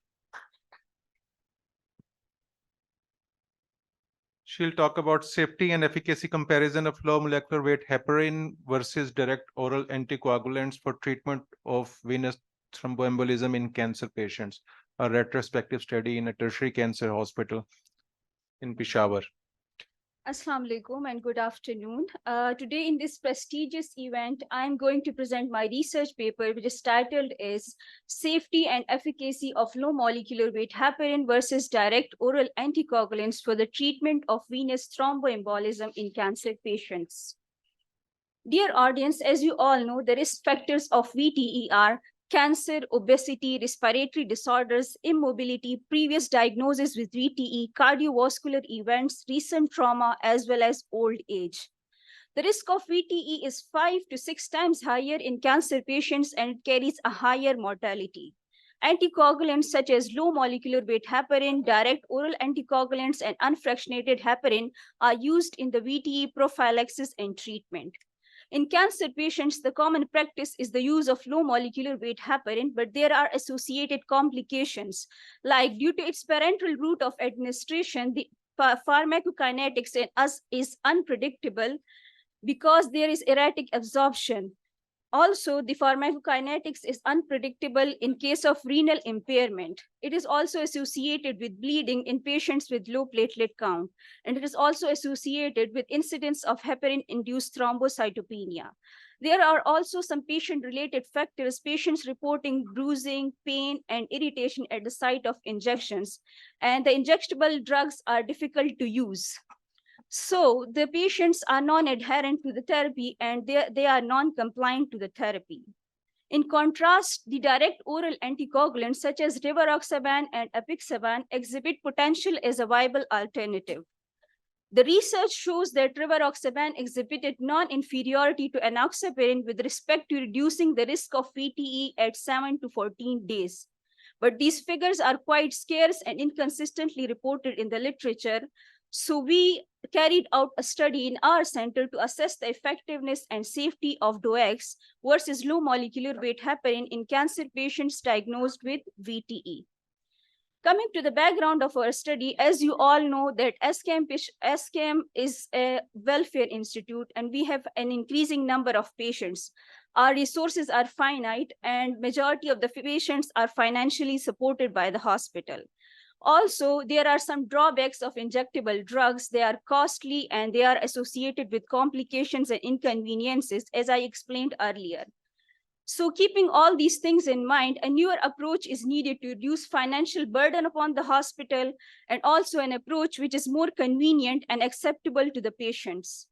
She'll talk about safety and efficacy comparison of low molecular weight heparin versus direct oral anticoagulants for treatment of venous thromboembolism in cancer patients, a retrospective study in a tertiary cancer hospital in Peshawar. Assalamu alaikum and good afternoon. Today in this prestigious event, I am going to present my research paper, which is titled is Safety and Efficacy of Low Molecular Weight Heparin versus Direct Oral Anticoagulants for the Treatment of Venous Thromboembolism in Cancer Patients. Dear audience, as you all know, the risk factors of VTE are cancer, obesity, respiratory disorders, immobility, previous diagnosis with VTE, cardiovascular events, recent trauma, as well as old age. The risk of VTE is 5 to 6 times higher in cancer patients, and it carries a higher mortality. Anticoagulants such as low molecular weight heparin, direct oral anticoagulants, and unfractionated heparin are used in the VTE prophylaxis and treatment. In cancer patients, the common practice is the use of low molecular weight heparin, but there are associated complications, like due to its parenteral route of administration, the pharmacokinetics in us is unpredictable because there is erratic absorption. Also, the pharmacokinetics is unpredictable in case of renal impairment. It is also associated with bleeding in patients with low platelet count, and it is also associated with incidence of heparin-induced thrombocytopenia. There are also some patient-related factors, patients reporting bruising, pain, and irritation at the site of injections, and the injectable drugs are difficult to use. So the patients are non-adherent to the therapy, and they are non-compliant to the therapy. In contrast, the direct oral anticoagulants such as rivaroxaban and apixaban exhibit potential as a viable alternative. The research shows that rivaroxaban exhibited non-inferiority to enoxaparin with respect to reducing the risk of VTE at 7 to 14 days. But these figures are quite scarce and inconsistently reported in the literature. So we carried out a study in our center to assess the effectiveness and safety of DOACs versus low molecular weight heparin in cancer patients diagnosed with VTE. Coming to the background of our study, as you all know that SCAM is a welfare institute and we have an increasing number of patients. Our resources are finite and majority of the patients are financially supported by the hospital. Also, there are some drawbacks of injectable drugs. They are costly and they are associated with complications and inconveniences, as I explained earlier. So keeping all these things in mind, a newer approach is needed to reduce financial burden upon the hospital and also an approach which is more convenient and acceptable to the patients.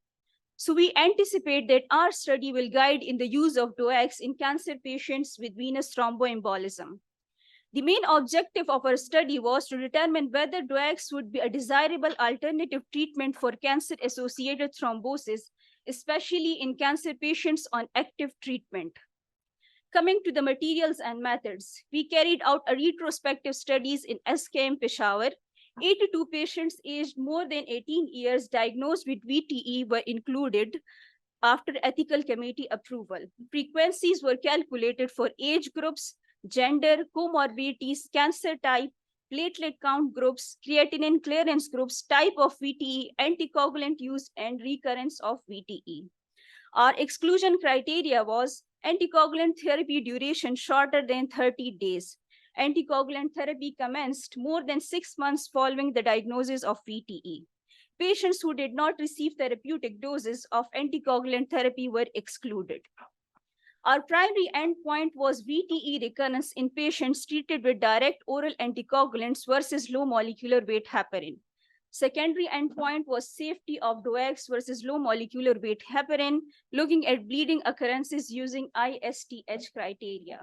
So we anticipate that our study will guide in the use of DOACs in cancer patients with venous thromboembolism. The main objective of our study was to determine whether DOACs would be a desirable alternative treatment for cancer-associated thrombosis, especially in cancer patients on active treatment. Coming to the materials and methods, we carried out a retrospective studies in SKM Peshawar. 82 patients aged more than 18 years diagnosed with VTE were included after ethical committee approval. Frequencies were calculated for age groups, gender, comorbidities, cancer type, platelet count groups, creatinine clearance groups, type of VTE, anticoagulant use, and recurrence of VTE. Our exclusion criteria was anticoagulant therapy duration shorter than 30 days. Anticoagulant therapy commenced more than 6 months following the diagnosis of VTE. Patients who did not receive therapeutic doses of anticoagulant therapy were excluded. Our primary endpoint was VTE recurrence in patients treated with direct oral anticoagulants versus low molecular weight heparin. Secondary endpoint was safety of DOACs versus low molecular weight heparin, looking at bleeding occurrences using ISTH criteria.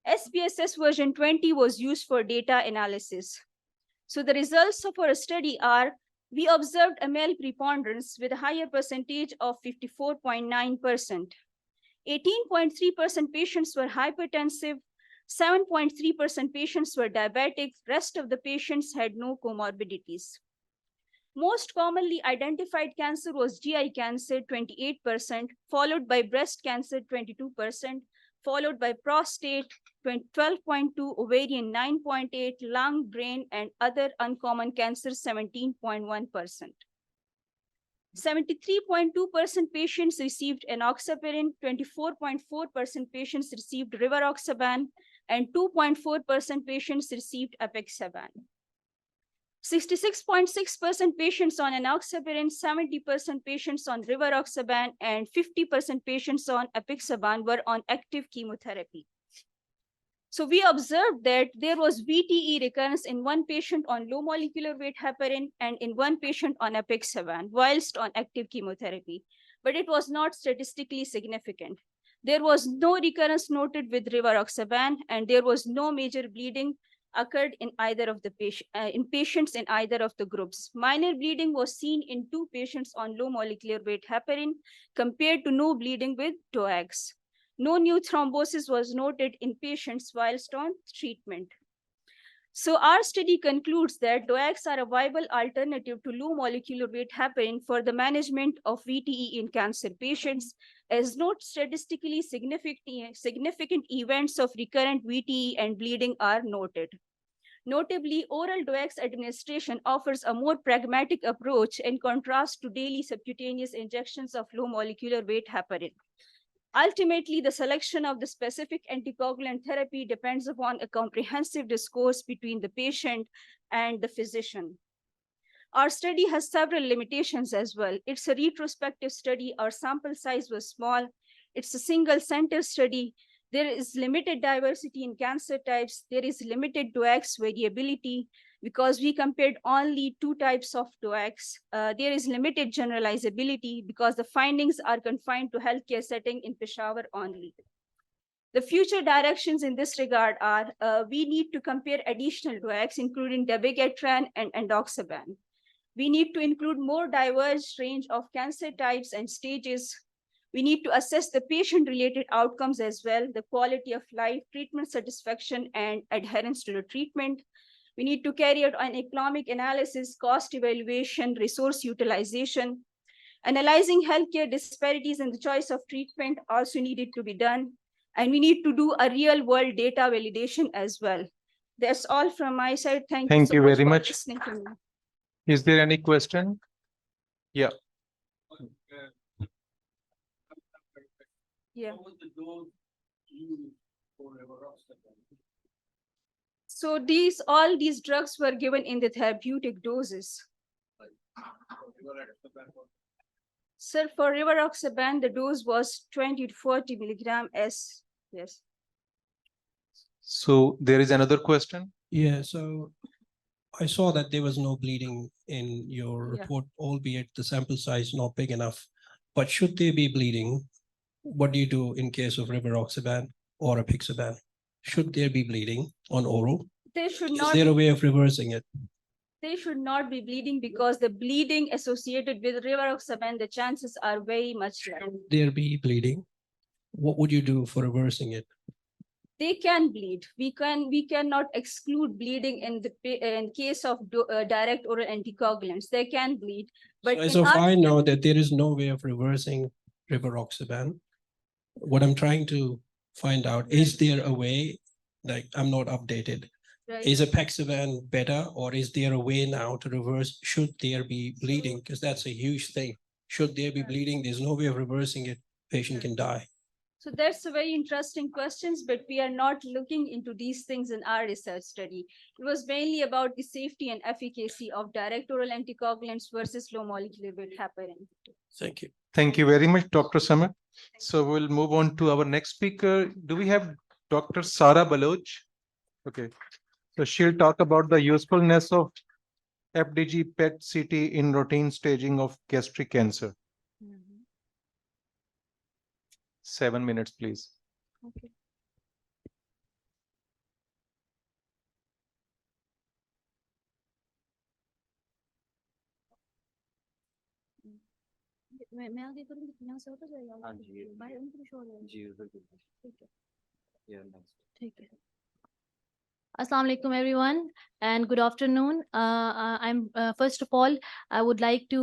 SPSS version 20 was used for data analysis. So the results of our study are, we observed a male preponderance with a higher percentage of 54.9%. 18.3% patients were hypertensive, 7.3% patients were diabetic, rest of the patients had no comorbidities. Most commonly identified cancer was GI cancer, 28%, followed by breast cancer, 22%, followed by prostate, 12.2, ovarian, 9.8, lung, brain, and other uncommon cancers, 17.1%. 73.2% patients received enoxaparin, 24.4% patients received rivaroxaban, and 2.4% patients received apixaban. 66.6% patients on enoxaparin, 70% patients on rivaroxaban, and 50% patients on apixaban were on active chemotherapy. So we observed that there was VTE recurrence in one patient on low molecular weight heparin and in one patient on apixaban whilst on active chemotherapy, but it was not statistically significant. There was no recurrence noted with rivaroxaban, and there was no major bleeding occurred in either of the patients in either of the groups. Minor bleeding was seen in 2 patients on low molecular weight heparin compared to no bleeding with DOACs. No new thrombosis was noted in patients whilst on treatment. So our study concludes that DOACs are a viable alternative to low molecular weight heparin for the management of VTE in cancer patients, as no statistically significant events of recurrent VTE and bleeding are noted. Notably, oral DOACs administration offers a more pragmatic approach in contrast to daily subcutaneous injections of low molecular weight heparin. Ultimately, the selection of the specific anticoagulant therapy depends upon a comprehensive discourse between the patient and the physician. Our study has several limitations as well. It's a retrospective study. Our sample size was small. It's a single center study. There is limited diversity in cancer types. There is limited DOACs variability because we compared only 2 types of DOACs. There is limited generalizability because the findings are confined to healthcare setting in Peshawar only. The future directions in this regard are, we need to compare additional DOACs, including dabigatran and endoxaban. We need to include more diverse range of cancer types and stages. We need to assess the patient-related outcomes as well, the quality of life, treatment satisfaction, and adherence to the treatment. We need to carry out an economic analysis, cost evaluation, resource utilization. Analyzing healthcare disparities and the choice of treatment also needed to be done. And we need to do a real world data validation as well. That's all from my side. Thank you Thank so you much very for much. listening to me. Is there any question? Yeah. Yeah. So all these drugs were given in the therapeutic doses. Sir, for rivaroxaban, the dose was 20 to 40 milligram as, yes. So there is another question. Yeah, so I saw that there was no bleeding in your Yeah. report, albeit the sample size not big enough. But should there be bleeding, what do you do in case of rivaroxaban or apixaban? Should there be bleeding on oral? They should Is not there a be, way of reversing it? they should not be bleeding because the bleeding associated with rivaroxaban, the chances are very much less. Should there be bleeding? What would you do for reversing it? They can bleed. We cannot exclude bleeding in case of direct oral anticoagulants. They can bleed, but So as in of our I know that there is no way of reversing rivaroxaban. What I'm trying to find out, is there a way, like I'm not updated, right, is apixaban better, or is there a way now to reverse? Should there be bleeding? Because that's a huge thing. Should there be bleeding? There's no way of reversing it. Patient can die. so that's a very interesting questions, but we are not looking into these things in our research study. It was mainly about the safety and efficacy of direct oral anticoagulants versus low molecular weight heparin. Thank you. Thank you very much, Dr. Samar. So we'll move on to our next speaker. Do we have Dr. Sara Baloch? Okay. So she'll talk about the usefulness of FDG PET-CT in routine staging of gastric cancer. 7 minutes, please. Okay. मैं आगे करूँगी यहाँ से होता जाएगा हाँ जी बाहर उनको भी शो हो जाएगा जी बिल्कुल ठीक है yeah next ठीक है Assalamu alaikum everyone and good afternoon. I'm first of all, I would like to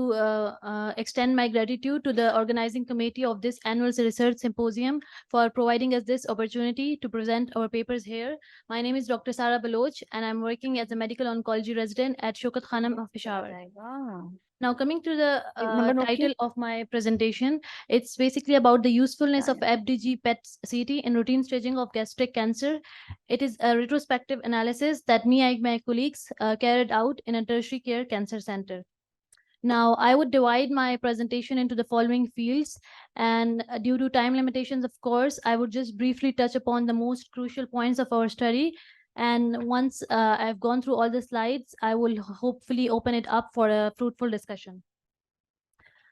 extend my gratitude to the organizing committee of this annual research symposium for providing us this opportunity to present our papers here. My name is Dr. Sara Baloch and I'm working as a medical oncology resident at Shaukat Khanum of Peshawar. Now coming to the title of my presentation, it's basically about the usefulness of FDG PET-CT in routine staging of gastric cancer. It is a retrospective analysis that me and my colleagues carried out in a tertiary care cancer center. Now, I would divide my presentation into the following fields, and due to time limitations, of course, I would just briefly touch upon the most crucial points of our study. And once I've gone through all the slides, I will hopefully open it up for a fruitful discussion.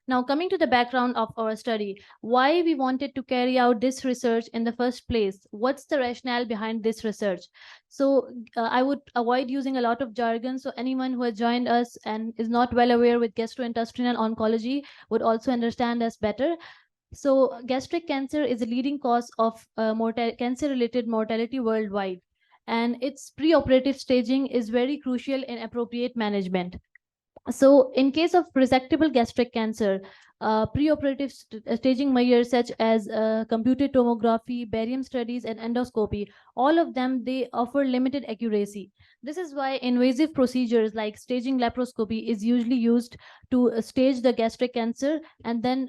Now, coming to the background of our study, why we wanted to carry out this research in the first place? What's the rationale behind this research? So I would avoid using a lot of jargon. So anyone who has joined us and is not well aware with gastrointestinal oncology would also understand us better. So gastric cancer is a leading cause of cancer-related mortality worldwide. And its preoperative staging is very crucial in appropriate management. So in case of resectable gastric cancer, preoperative staging measures such as computed tomography, barium studies, and endoscopy, all of them, they offer limited accuracy. This is why invasive procedures like staging laparoscopy is usually used to stage the gastric cancer and then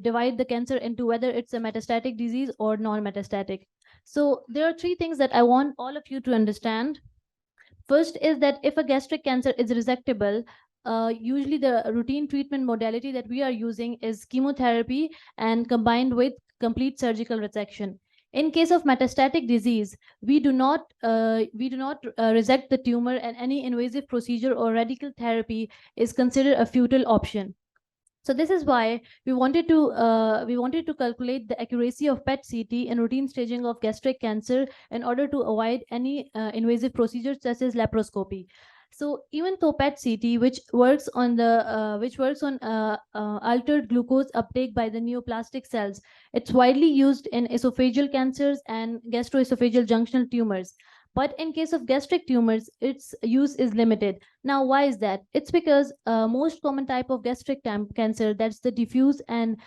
divide the cancer into whether it's a metastatic disease or non-metastatic. So there are three things that I want all of you to understand. First is that if a gastric cancer is resectable, usually the routine treatment modality that we are using is chemotherapy and combined with complete surgical resection. In case of metastatic disease, we do not resect the tumor, and any invasive procedure or radical therapy is considered a futile option. So this is why we wanted to calculate the accuracy of PET-CT in routine staging of gastric cancer in order to avoid any invasive procedures such as laparoscopy. So even though PET-CT, which works on altered glucose uptake by the neoplastic cells, it's widely used in esophageal cancers and gastroesophageal junctional tumors. But in case of gastric tumors, its use is limited. Now, why is that? It's because most common type of gastric cancer, that's the diffuse and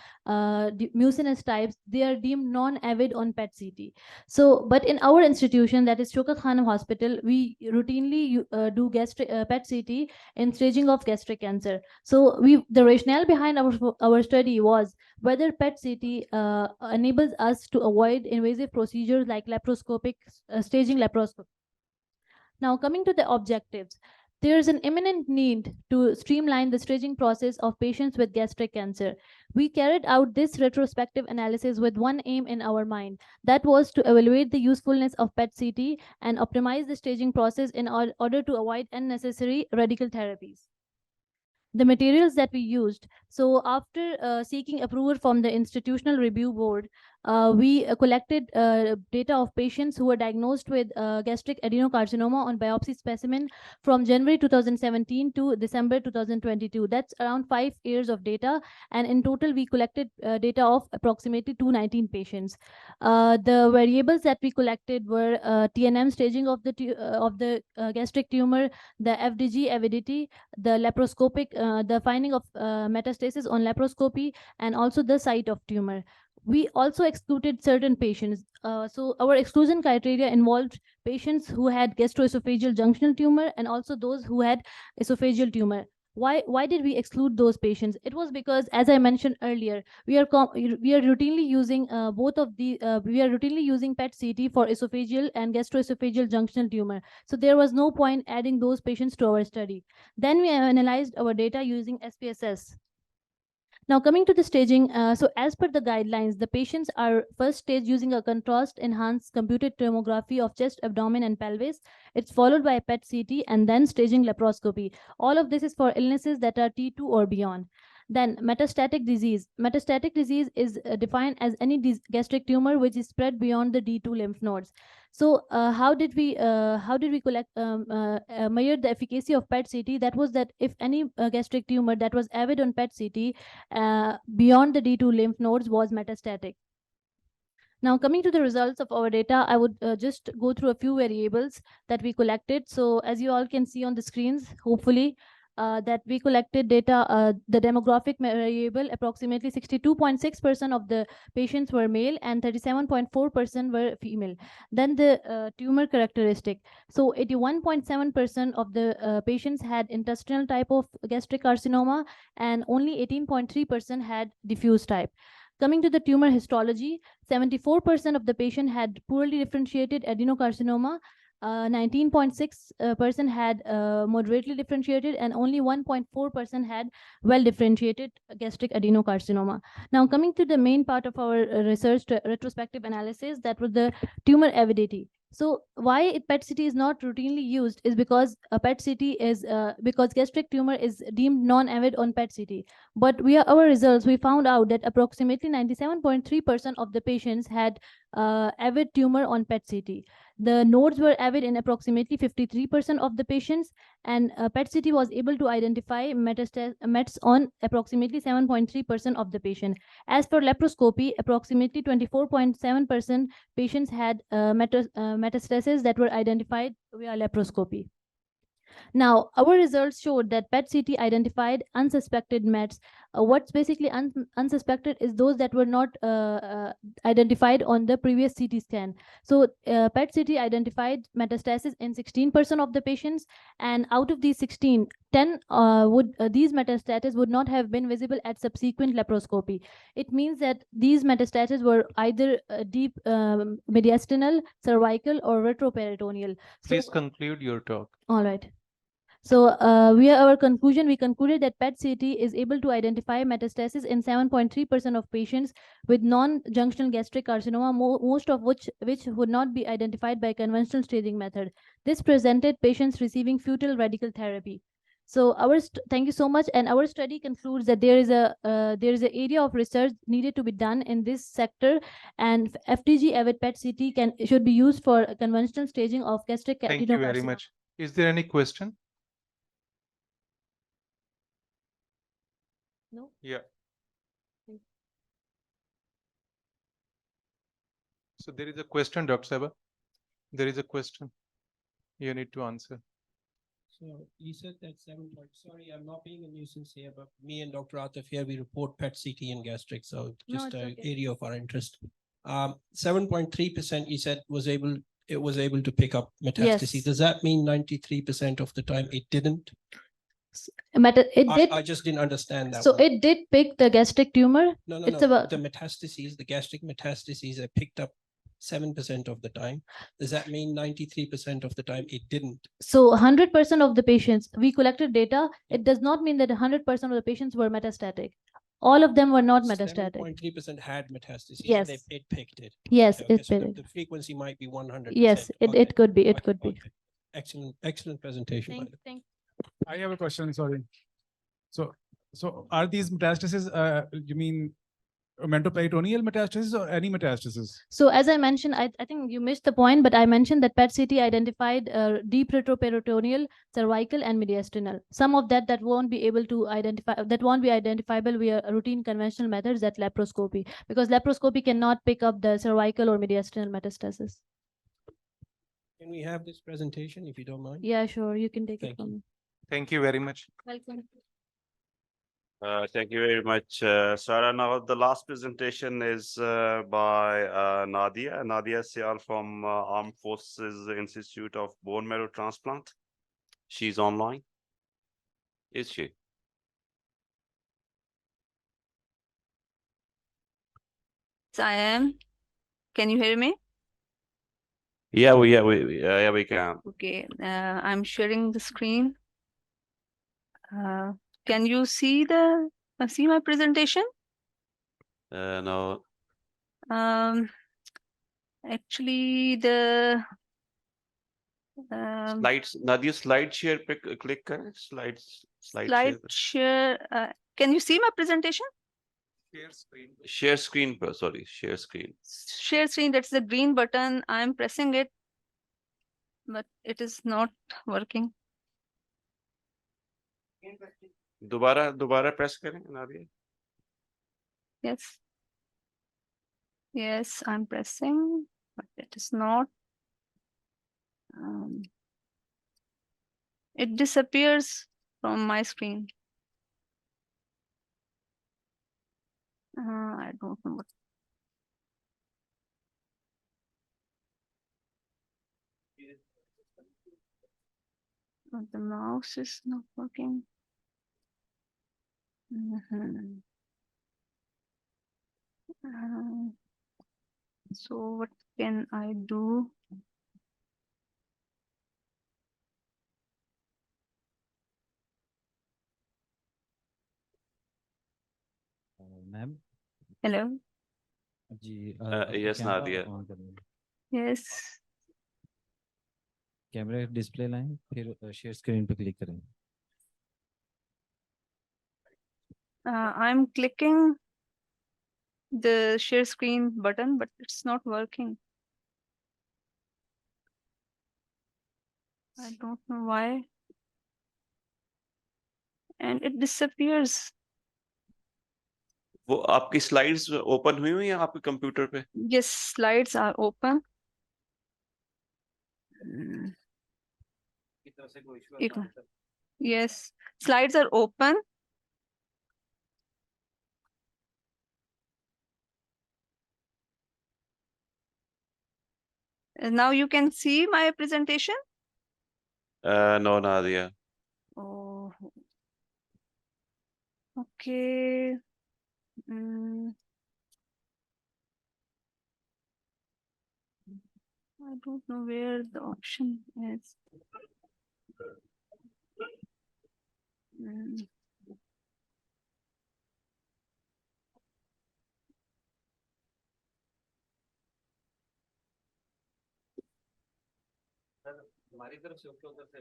mucinous types, they are deemed non-avid on PET-CT. So, but in our institution, that is Shaukat Khanum Hospital, we routinely do gastric PET-CT in staging of gastric cancer. So, the rationale behind our study was whether PET-CT enables us to avoid invasive procedures like laparoscopic staging laparoscopy. Now, coming to the objectives, there is an imminent need to streamline the staging process of patients with gastric cancer. We carried out this retrospective analysis with one aim in our mind. That was to evaluate the usefulness of PET-CT and optimize the staging process in order to avoid unnecessary radical therapies. The materials that we used. So after seeking approval from the institutional review board, we collected data of patients who were diagnosed with gastric adenocarcinoma on biopsy specimen from January 2017 to December 2022. That's around 5 years of data. And in total, we collected data of approximately 219 patients. The variables that we collected were TNM staging of the gastric tumor, the FDG avidity, the laparoscopic, the finding of metastasis on laparoscopy, and also the site of tumor. We also excluded certain patients. So our exclusion criteria involved patients who had gastroesophageal junctional tumor and also those who had esophageal tumor. Why did we exclude those patients? It was because, as I mentioned earlier, we are routinely using we are routinely using PET-CT for esophageal and gastroesophageal junctional tumor. So there was no point adding those patients to our study. Then we analyzed our data using SPSS. Now, coming to the staging, so as per the guidelines, the patients are first staged using a contrast-enhanced computed tomography of chest, abdomen, and pelvis. It's followed by a PET-CT and then staging laparoscopy. All of this is for illnesses that are T2 or beyond. Then metastatic disease. Metastatic disease is defined as any gastric tumor which is spread beyond the D2 lymph nodes. So how did we collect measure the efficacy of PET-CT? That was that if any gastric tumor that was avid on PET-CT beyond the D2 lymph nodes was metastatic. Now, coming to the results of our data, I would just go through a few variables that we collected. So as you all can see on the screens, hopefully, that we collected data, the demographic variable, approximately 62.6% of the patients were male and 37.4% were female. Then the tumor characteristic. So 81.7% of the patients had intestinal type of gastric carcinoma and only 18.3% had diffuse type. Coming to the tumor histology, 74% of the patient had poorly differentiated adenocarcinoma, 19.6% had moderately differentiated, and only 1.4% had well differentiated gastric adenocarcinoma. Now, coming to the main part of our research retrospective analysis, that was the tumor avidity. So why PET-CT is not routinely used is because PET-CT is because gastric tumor is deemed non-avid on PET-CT. But our results, we found out that approximately 97.3% of the patients had avid tumor on PET-CT. The nodes were avid in approximately 53% of the patients, and PET-CT was able to identify mets on approximately 7.3% of the patient. As for laparoscopy, approximately 24.7% patients had metastases that were identified via laparoscopy. Now, our results showed that PET-CT identified unsuspected mets. What's basically unsuspected is those that were not identified on the previous CT scan. So PET-CT identified metastasis in 16% of the patients, and out of these 16, 10 these metastases would not have been visible at subsequent laparoscopy. It means that these metastases were either deep mediastinal, cervical, or retroperitoneal. Please conclude your talk. All right. So our conclusion, we concluded that PET-CT is able to identify metastasis in 7.3% of patients with non-junctional gastric carcinoma, most of which would not be identified by conventional staging method. This presented patients receiving futile radical therapy. So thank you so much. And our study concludes that there is an area of research needed to be done in this sector, and FDG avid PET-CT should be used for conventional staging of gastric adenocarcinoma. Thank you very much. Is there any question? No? Yeah. So there is a question, Dr. Saba. There is a question. You need to answer. So you said that 7 point, sorry, I'm not being a nuisance here, but me and Dr. Atif here, we report PET CT and gastric, so No, just it's an okay. area of our interest. 7.3% you said it was able to pick up metastases. Yes. Does that mean 93% of the time it didn't? It did. I just didn't understand that So one. it did pick the gastric tumor. No, It's no, about the metastases, the gastric metastases are picked up 7% of the time. Does that mean 93% of the time it didn't? so 100% of the patients we collected data. It does not mean that 100% of the patients were metastatic. All of them were not metastatic. 7.3% had metastases. Yes. And it picked it. Yes, Okay, it so picked. the frequency might be 100%. Yes, it could be. It could be. Okay. Excellent presentation. by the way. I have a question, sorry. So are these metastases, you mean mentoperitoneal metastases or any metastasis? So as I mentioned, I think you missed the point, but I mentioned that PET CT identified deep retroperitoneal, cervical, and mediastinal. Some of that won't be able to identify, that won't be identifiable via routine conventional methods, that laparoscopy, because laparoscopy cannot pick up the cervical or mediastinal metastasis. Can we have this presentation if you don't mind? Yeah, sure. You can take Thank it from me. Thank you very much. Welcome. Thank you very much, Sarah. Now, the last presentation is by Nadia. Nadia Sial from Armed Forces Institute of Bone Marrow Transplant. She's online. Is she? I am. Can you hear me? Yeah, we can. Okay, I'm sharing the screen. Can you see see my presentation? No. Actually, the Slides, Nadia, slide share पे click करें. Slide slide share. Can you see my presentation? Share screen पर, sorry, share screen. Share screen, that's the green button. I'm pressing it, but it is not working. दोबारा press करें, Nadia. Yes. Yes, I'm pressing, but it is not. It disappears from my screen. I don't know what. The mouse is not working. So what can I do? Ma'am. Hello. Yes, Nadia. Yes. Camera display लाएं, फिर share screen पे click करें. I'm clicking the share screen button, but it's not working. I don't know why. And it disappears. वो आपकी slides open हुई हैं आपके computer पे? Yes, slides are open. Yes, slides are open. Now you can see my presentation. No, Nadia. Oh, okay. I don't know where the option is. हमारी तरफ से उधर से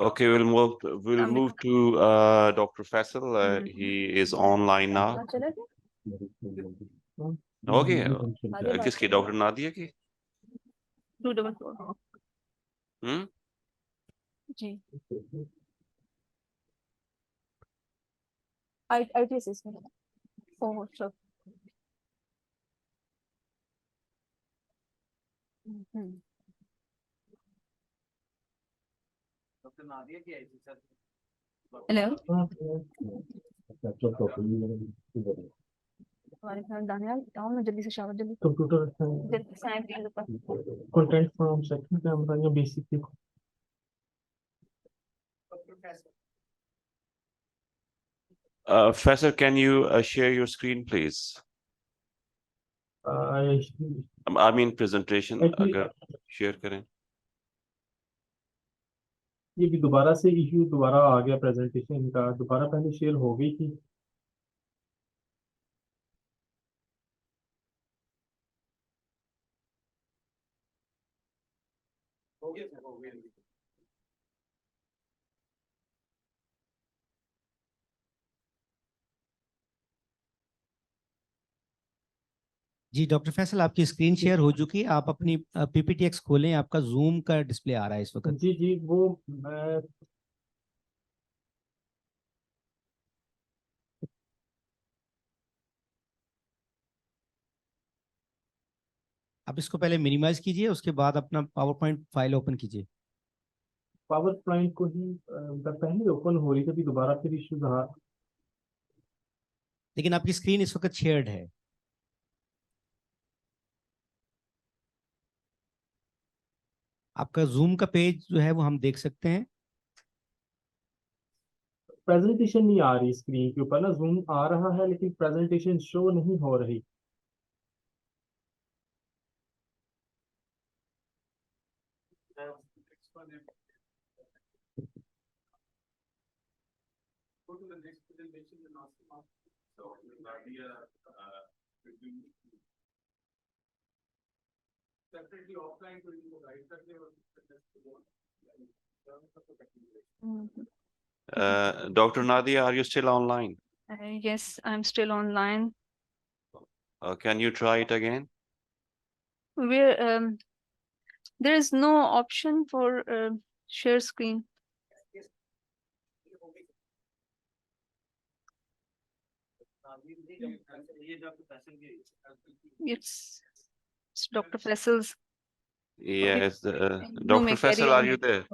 Okay, we'll move to Dr. Faisal. He is online now. Okay. किसकी Dr. Nadia की? 244. जी. IT assessment. Oh, so. Mhm. Hello. हमारे साथ दानियाल आओ ना जल्दी से शाबाश जल्दी कंप्यूटर जल्दी से आए प्लीज ऊपर कंटेंट फ्रॉम सेक्शन कैमरा या बेसिक देखो Professor, can you share your screen, please? I mean presentation. अगर share करें. ये भी दोबारा से इशू दोबारा आ गया प्रेजेंटेशन का दोबारा पहले शेयर हो गई थी जी डॉक्टर फैसल आपकी स्क्रीन शेयर हो चुकी है आप अपनी पीपीटीएक्स खोलें आपका जूम का डिस्प्ले आ रहा है इस वक्त जी जी वो मैं आप इसको पहले मिनिमाइज कीजिए उसके बाद अपना पावर पॉइंट फाइल ओपन कीजिए पावर पॉइंट को ही पहले ओपन हो रही थी अभी दोबारा फिर इशू रहा लेकिन आपकी स्क्रीन इस वक्त शेयर्ड है आपका जूम का पेज जो है वो हम देख सकते हैं प्रेजेंटेशन नहीं आ रही स्क्रीन के ऊपर ना जूम आ रहा है लेकिन प्रेजेंटेशन शो नहीं हो रही Go to the next presentation and ask about. So separately offline to you guys that they were Dr. Nadia, are you still online? Yes, I'm still online. Can you try it again? Where there is no option for share screen. It's Dr. Faisal's. Yes, No, Dr. may Faisal, carry are on. you there?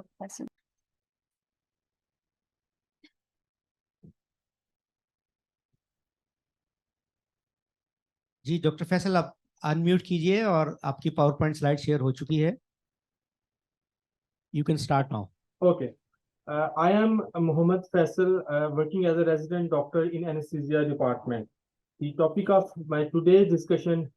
जी doctor Faisal आप unmute कीजिए और आपकी power point slide share हो चुकी है you can start now Okay. I am Mohammed Faisal, working as a resident doctor in anesthesia department. The topic of my today's discussion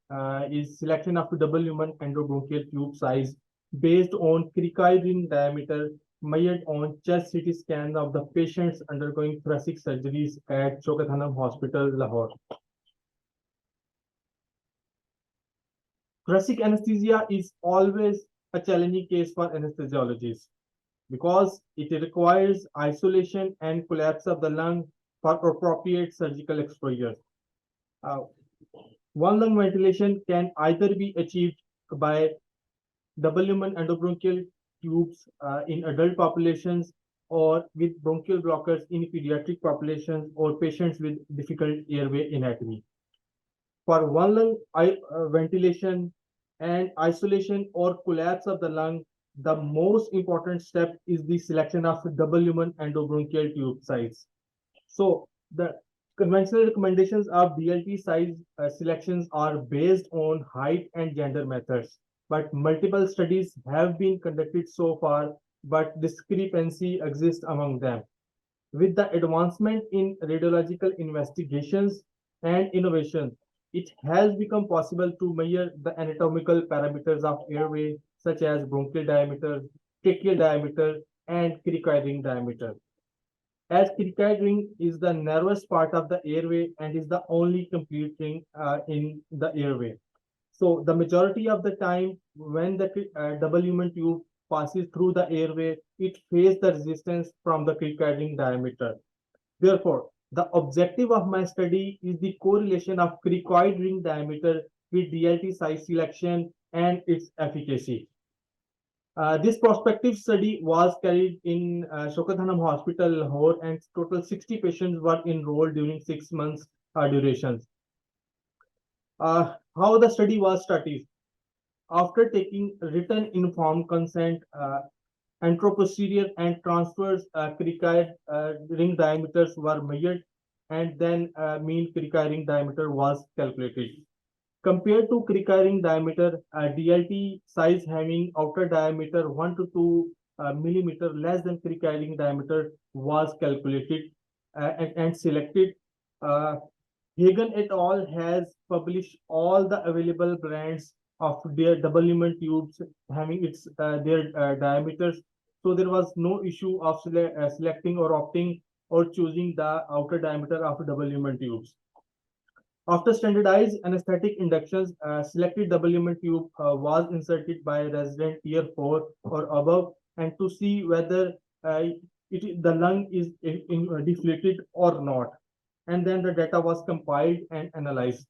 is selection of double human endobronchial tube size based on cricoid ring diameter measured on chest CT scans of the patients undergoing thoracic surgeries at Shaukat Khanum Hospital, Lahore. Thoracic anesthesia is always a challenging case for anesthesiologists, because it requires isolation and collapse of the lung for appropriate surgical exposure. One lung ventilation can either be achieved by double lumen endobronchial tubes in adult populations or with bronchial blockers in pediatric populations or patients with difficult airway anatomy. For one lung ventilation and isolation or collapse of the lung, the most important step is the selection of double lumen endobronchial tube size. So the conventional recommendations of DLT size selections are based on height and gender methods, but multiple studies have been conducted so far, but discrepancy exists among them. With the advancement in radiological investigations and innovation, it has become possible to measure the anatomical parameters of airway, such as bronchial diameter, tracheal diameter, and cricoid ring diameter. As cricoid ring is the narrowest part of the airway and is the only complete ring in the airway. So the majority of the time when the double lumen tube passes through the airway, it faces the resistance from the cricoid ring diameter. Therefore, the objective of my study is the correlation of cricoid ring diameter with DLT size selection and its efficacy. This prospective study was carried in Shaukat Khanum Hospital, Lahore, and total 60 patients were enrolled during 6 months durations. How the study was started. After taking written informed consent, anteroposterior and transverse cricoid ring diameters were measured, and then mean cricoid ring diameter was calculated. Compared to cricoid ring diameter, DLT size having outer diameter 1 to 2 millimeter less than cricoid ring diameter was calculated and selected. Hagen et al. Has published all the available brands of their double lumen tubes having their diameters. So there was no issue of selecting or opting or choosing the outer diameter of double lumen tubes. After standardized anesthetic inductions, selected double lumen tube was inserted by resident year 4 or above, and to see whether the lung is deflated or not. And then the data was compiled and analyzed.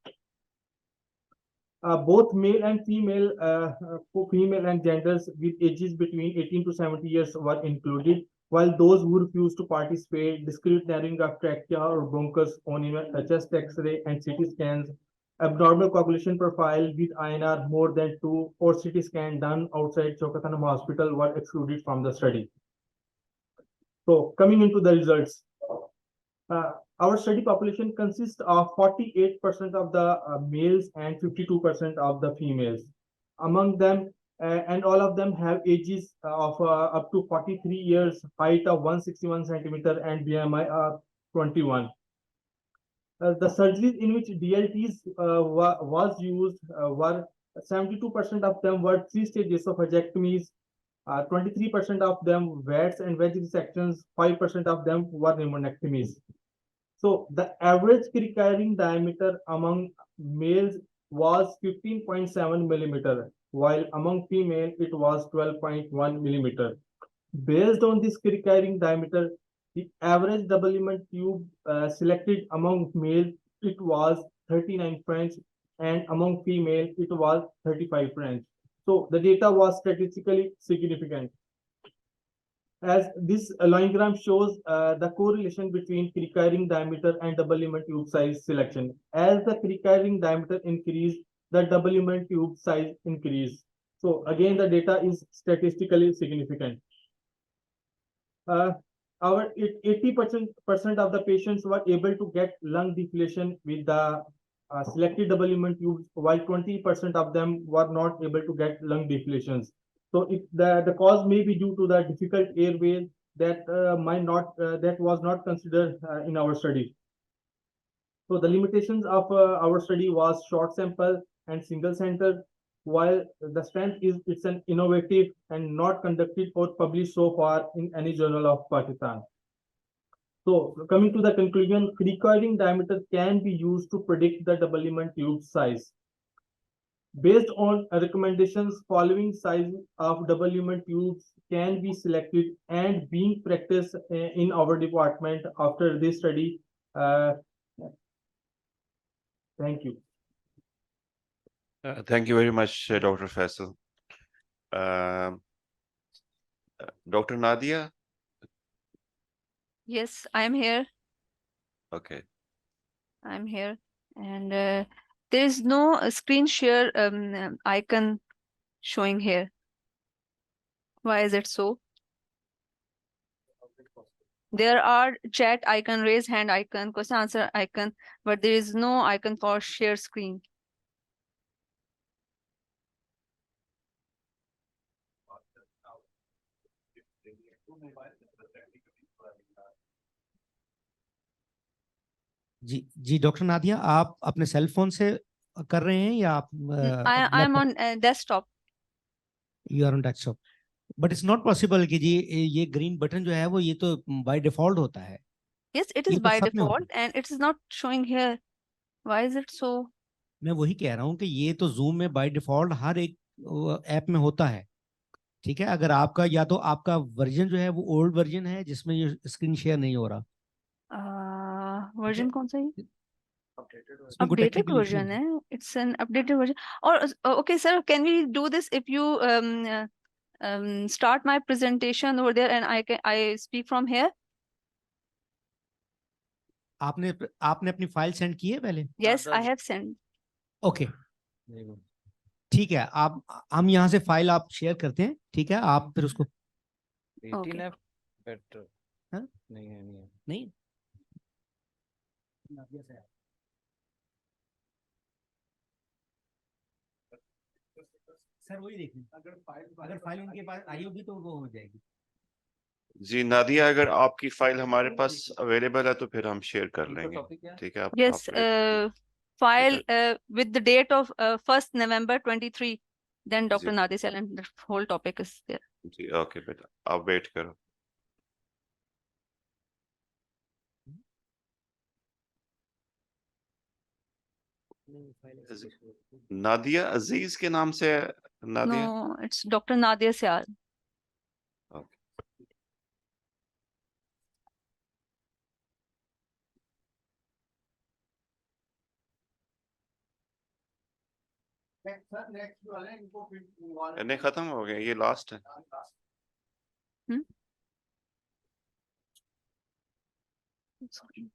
Both male and female and genders with ages between 18 to 70 years were included, while those who refused to participate, discrete narrowing of trachea or bronchus on chest X-ray and CT scans, abnormal coagulation profile with INR more than 2 or CT scan done outside Shaukat Khanum Hospital were excluded from the study. So coming into the results. Our study population consists of 48% of the males and 52% of the females. Among them, and all of them have ages of up to 43 years, height of 161 centimeter, and BMI of 21. The surgeries in which DLTs was used were 72% of them were 3 stages of hydrectomies, 23% of them VATS and wedge resections, 5% of them were pneumonectomies. So the average cricoid ring diameter among males was 15.7 millimeter, while among female it was 12.1 millimeter. Based on this cricoid ring diameter, the average double lumen tube selected among male it was 39 French, and among female it was 35 French. So the data was statistically significant. As this line shows the correlation between cricoid ring diameter and double lumen tube size selection. As the cricoid ring diameter increased, the double lumen tube size increased. So again, the data is statistically significant. Our 80% of the patients were able to get lung deflation with the selected double lumen tubes, while 20% of them were not able to get lung deflations. So if the cause may be due to the difficult airway that that was not considered in our study. So the limitations of our study was short sample and single center, while the strength is it's an innovative and not conducted or published so far in any journal of Pakistan. So coming to the conclusion, cricoid ring diameter can be used to predict the double lumen tube size. Based on recommendations, following size of double lumen tubes can be selected and being practiced in our department after this study. Thank you. Thank you very much, Dr. Faisal. Dr. Nadia? Yes, I'm here. Okay. I'm here. And there is no screen share icon showing here. Why is it so? There are chat icon, raise hand icon, question answer icon, but there is no icon for share screen. जी doctor Nadia, आप अपने cell phone से कर रहे हैं या आप I'm on desktop. You are on desktop. But it's not possible कि जी ये green button जो है वो ये तो by default होता है. Yes, it is by default and it is not showing here. Why is it so? मैं वही कह रहा हूँ कि ये तो Zoom में by default हर एक ऐप में होता है. ठीक है, अगर आपका या तो आपका वर्जन जो है वो ओल्ड वर्जन है जिसमें ये स्क्रीन शेयर नहीं हो रहा. वर्जन कौन सा है? Updated version है. It's an updated version. Or okay, sir, can we do this if you start my presentation over there and I speak from here? आपने अपनी फाइल सेंड की है पहले? Yes, I have sent. Okay, ठीक है, आप हम यहाँ से फाइल आप शेयर करते हैं, ठीक है, आप फिर उसको 18 है बेटर हाँ? नहीं है नहीं सर वही देखें, अगर फाइल उनके पास आई होगी तो वो हो जाएगी। जी नादिया, अगर आपकी फाइल हमारे पास अवेलेबल है तो फिर हम शेयर कर लेंगे, ठीक है? Yes, आप file with the date of 1st November 23. Then Dr. जी Nadi said, and the whole topic is there. जी ओके बेटा, आप वेट करो। नादिया अजीज के नाम से है, Nadia? No, it's Dr. Nadia Syal. Okay. नहीं खत्म हो गया, ये लास्ट है। Hmm? Sorry.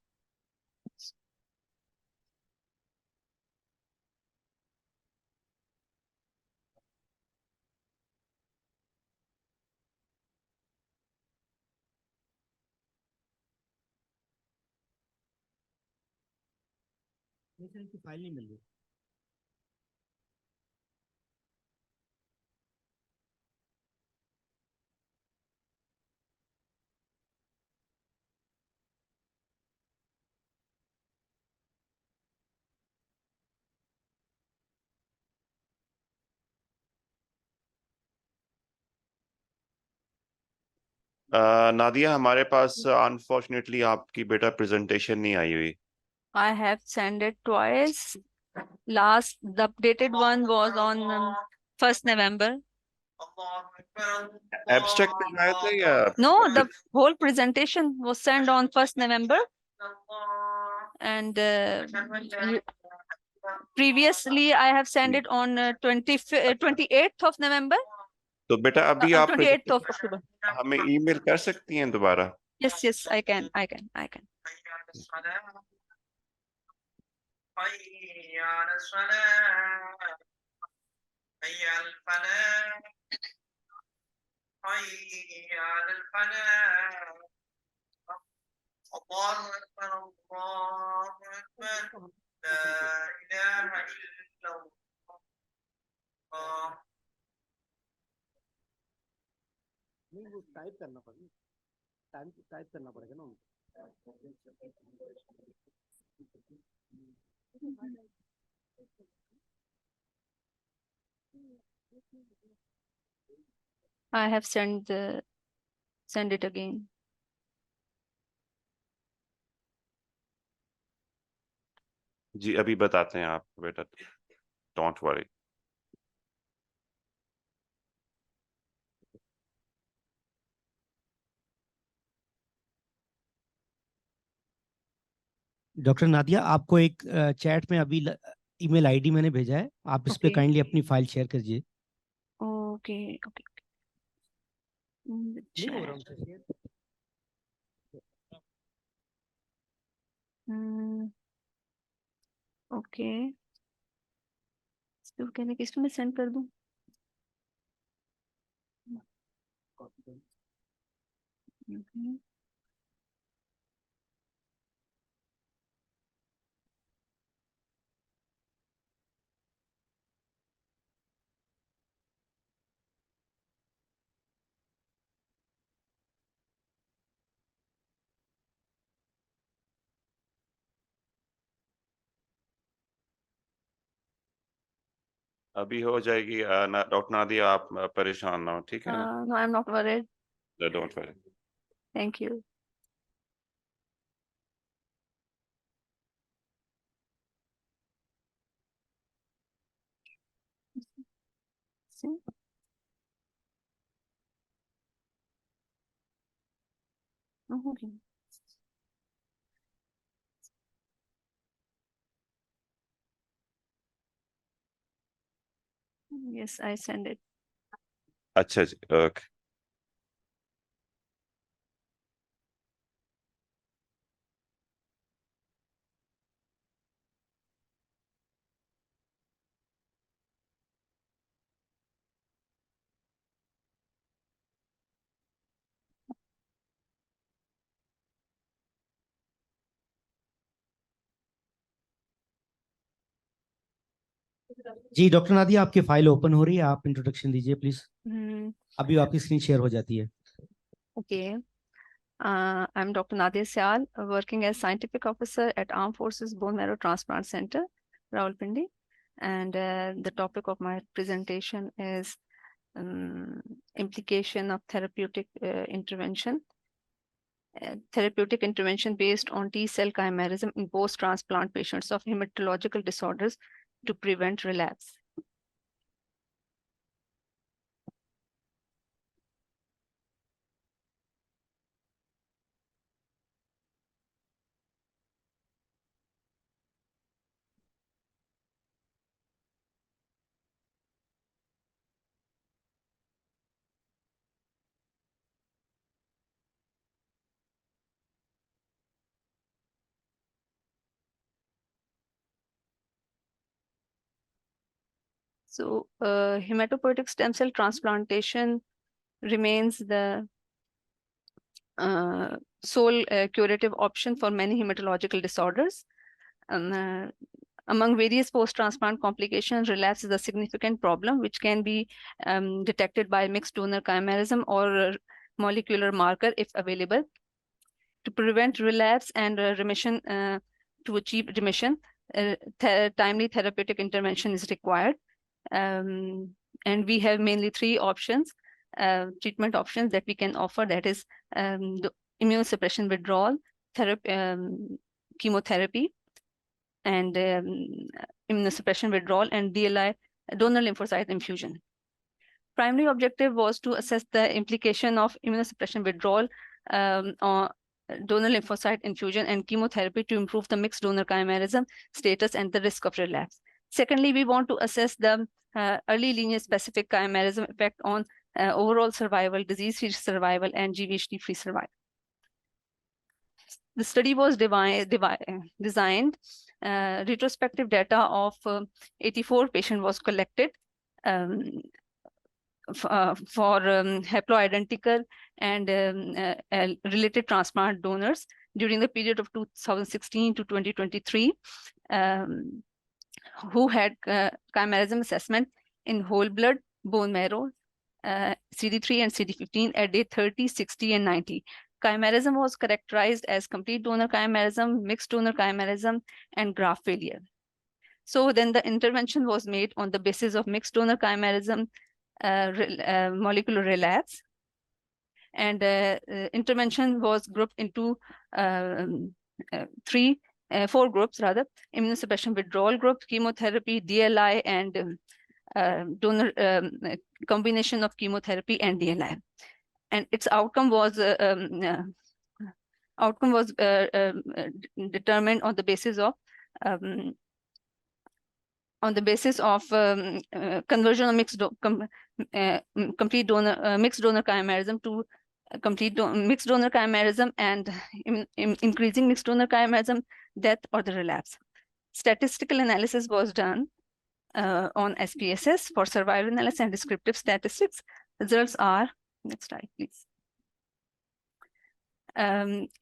फाइल नहीं मिल रही। नादिया, हमारे पास अनफॉर्चुनेटली आपकी बेटा प्रेजेंटेशन नहीं आई हुई। I have sent it twice. Last, the updated one was on 1st November. Abstract भिजवाए थे या? No, the whole presentation was sent on 1st November. And previously, I have sent it on 28th of November. तो बेटा अभी आप 28th of October. हमें email कर सकती हैं दोबारा? Yes, yes, I can. नहीं वो टाइप करना पड़ेगा, टाइप करना पड़ेगा ना। I have sent it again. जी अभी बताते हैं आपको बेटा, डोंट वरी। डॉक्टर नादिया, आपको एक चैट में अभी ईमेल आईडी मैंने भेजा है, आप इस पे Okay. काइंडली अपनी फाइल शेयर कीजिए। Okay. In the नहीं हो रहा chat. उनसे शेयर। Okay. तो कहने किस में सेंड कर दूं? Okay. अभी हो जाएगी। डॉक्टर नादिया, आप परेशान ना हो, ठीक है? No, I'm not worried. Don't worry. Thank you. See? Okay. Yes, I send it. अच्छा जी, ओके। जी डॉक्टर नादिया, आपकी फाइल ओपन हो रही है, आप इंट्रोडक्शन दीजिए प्लीज। अभी आपकी स्क्रीन शेयर हो जाती है। Okay. I'm Dr. Nadia Syal, working as scientific officer at Armed Forces Bone Marrow Transplant Center, Rawalpindi. And the topic of my presentation is implication of therapeutic intervention. Therapeutic intervention based on T-cell chimerism in post-transplant patients of hematological disorders to prevent relapse. So hematopoietic stem cell transplantation remains the sole curative option for many hematological disorders. Among various post-transplant complications, relapse is a significant problem which can be detected by mixed donor chimerism or molecular marker if available. To prevent relapse and remission, to achieve remission, timely therapeutic intervention is required. And we have mainly three options, treatment options that we can offer. That is the immunosuppression withdrawal, chemotherapy, and immunosuppression withdrawal, and DLI, donor lymphocyte infusion. Primary objective was to assess the implication of immunosuppression withdrawal on donor lymphocyte infusion and chemotherapy to improve the mixed donor chimerism status and the risk of relapse. Secondly, we want to assess the early lineage-specific chimerism effect on overall survival, disease-free survival, and GVHD-free survival. The study was designed. Retrospective data of 84 patients was collected for haploidentical and related transplant donors during the period of 2016 to 2023, who had chimerism assessment in whole blood, bone marrow, CD3 and CD15 at day 30, 60, and 90. Chimerism was characterized as complete donor chimerism, mixed donor chimerism, and graft failure. So then the intervention was made on the basis of mixed donor chimerism, molecular relapse, and intervention was grouped into four groups rather: immunosuppression withdrawal group, chemotherapy, DLI, and donor combination of chemotherapy and DLI. And its outcome was determined on the basis of conversion of mixed donor chimerism to mixed donor chimerism and increasing mixed donor chimerism, death, or the relapse. Statistical analysis was done on SPSS for survival analysis and descriptive statistics. Results are, next slide, please.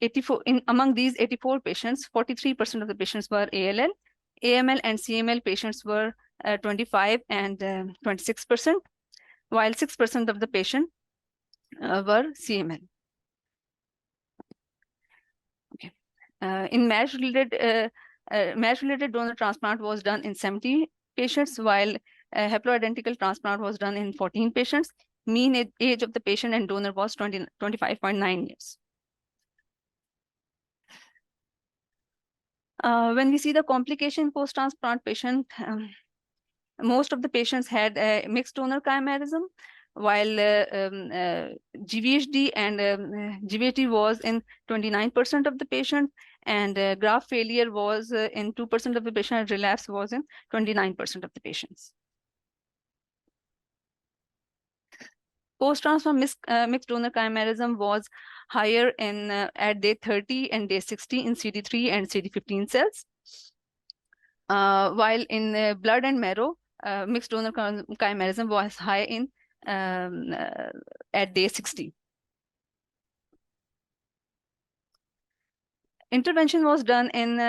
84 among these 84 patients, 43% of the patients were ALL. AML and CML patients were 25 and 26%, while 6% of the patients were CML. Okay. In match-related donor transplant was done in 70 patients, while haploidentical transplant was done in 14 patients. Mean age of the patient and donor was 25.9 years. When we see the complication post-transplant patient, most of the patients had a mixed donor chimerism, while GVHD and GVHD was in 29% of the patient, and graft failure was in 2% of the patient, and relapse was in 29% of the patients. Post-transplant mixed donor chimerism was higher in at day 30 and day 60 in CD3 and CD15 cells, while in blood and marrow, mixed donor chimerism was high in at day 60. Intervention was done in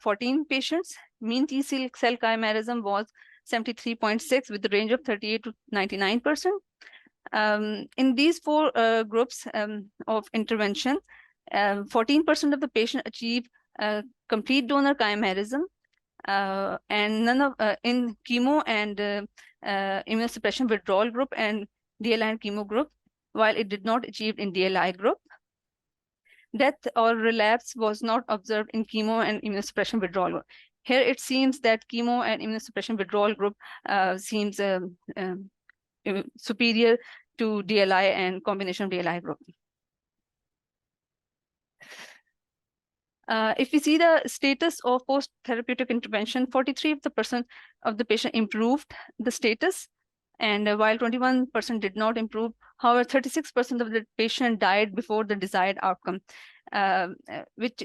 14 patients. Mean T cell chimerism was 73.6 with the range of 38 to 99%. In these four groups of intervention, 14% of the patient achieve complete donor chimerism, and none of in chemo and immunosuppression withdrawal group and DLI and chemo group, while it did not achieve in DLI group. Death or relapse was not observed in chemo and immunosuppression withdrawal group. Here it seems that chemo and immunosuppression withdrawal group seems superior to DLI and combination of DLI group. If we see the status of post-therapeutic intervention, 43% of the patient improved the status, and while 21% did not improve. However, 36% of the patient died before the desired outcome, which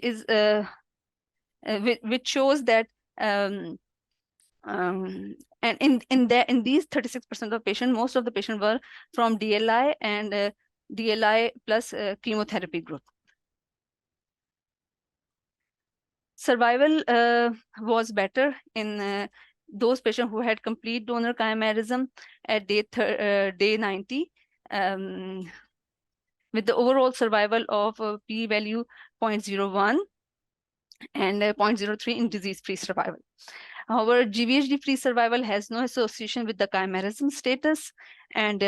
shows that and in these 36% of patients, most of the patients were from DLI and DLI plus chemotherapy group. Survival was better in those patients who had complete donor chimerism at day 90, with the overall survival of p-value 0.01 and 0.03 in disease-free survival. However, GVHD-free survival has no association with the chimerism status, and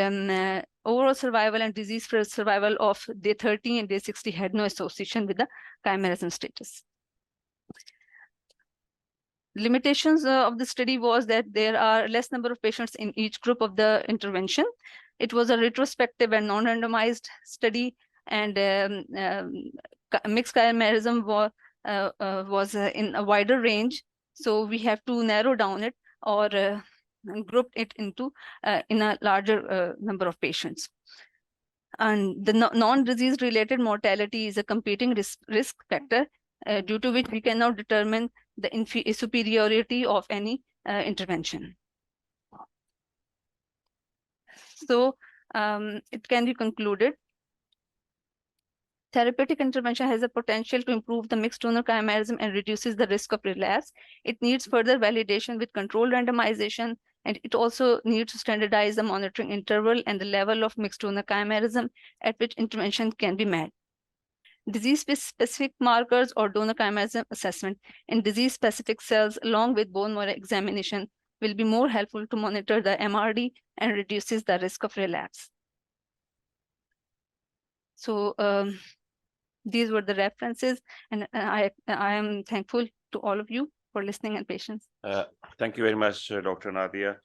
overall survival and disease-free survival of day 30 and day 60 had no association with the chimerism status. Limitations of the study was that there are less number of patients in each group of the intervention. It was a retrospective and non-randomized study, and mixed chimerism was in a wider range. So we have to narrow down it or group it into in a larger number of patients. And the non-disease related mortality is a competing risk factor due to which we cannot determine the superiority of any intervention. So it can be concluded, therapeutic intervention has a potential to improve the mixed donor chimerism and reduces the risk of relapse. It needs further validation with controlled randomization, and it also needs to standardize the monitoring interval and the level of mixed donor chimerism at which intervention can be made. Disease-specific markers or donor chimerism assessment in disease-specific cells along with bone marrow examination will be more helpful to monitor the MRD and reduces the risk of relapse. So these were the references, and I am thankful to all of you for listening and patience. Thank you very much, Dr. Nadia.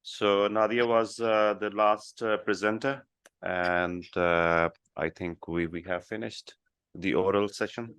So Nadia was the last presenter, and I think we have finished the oral session.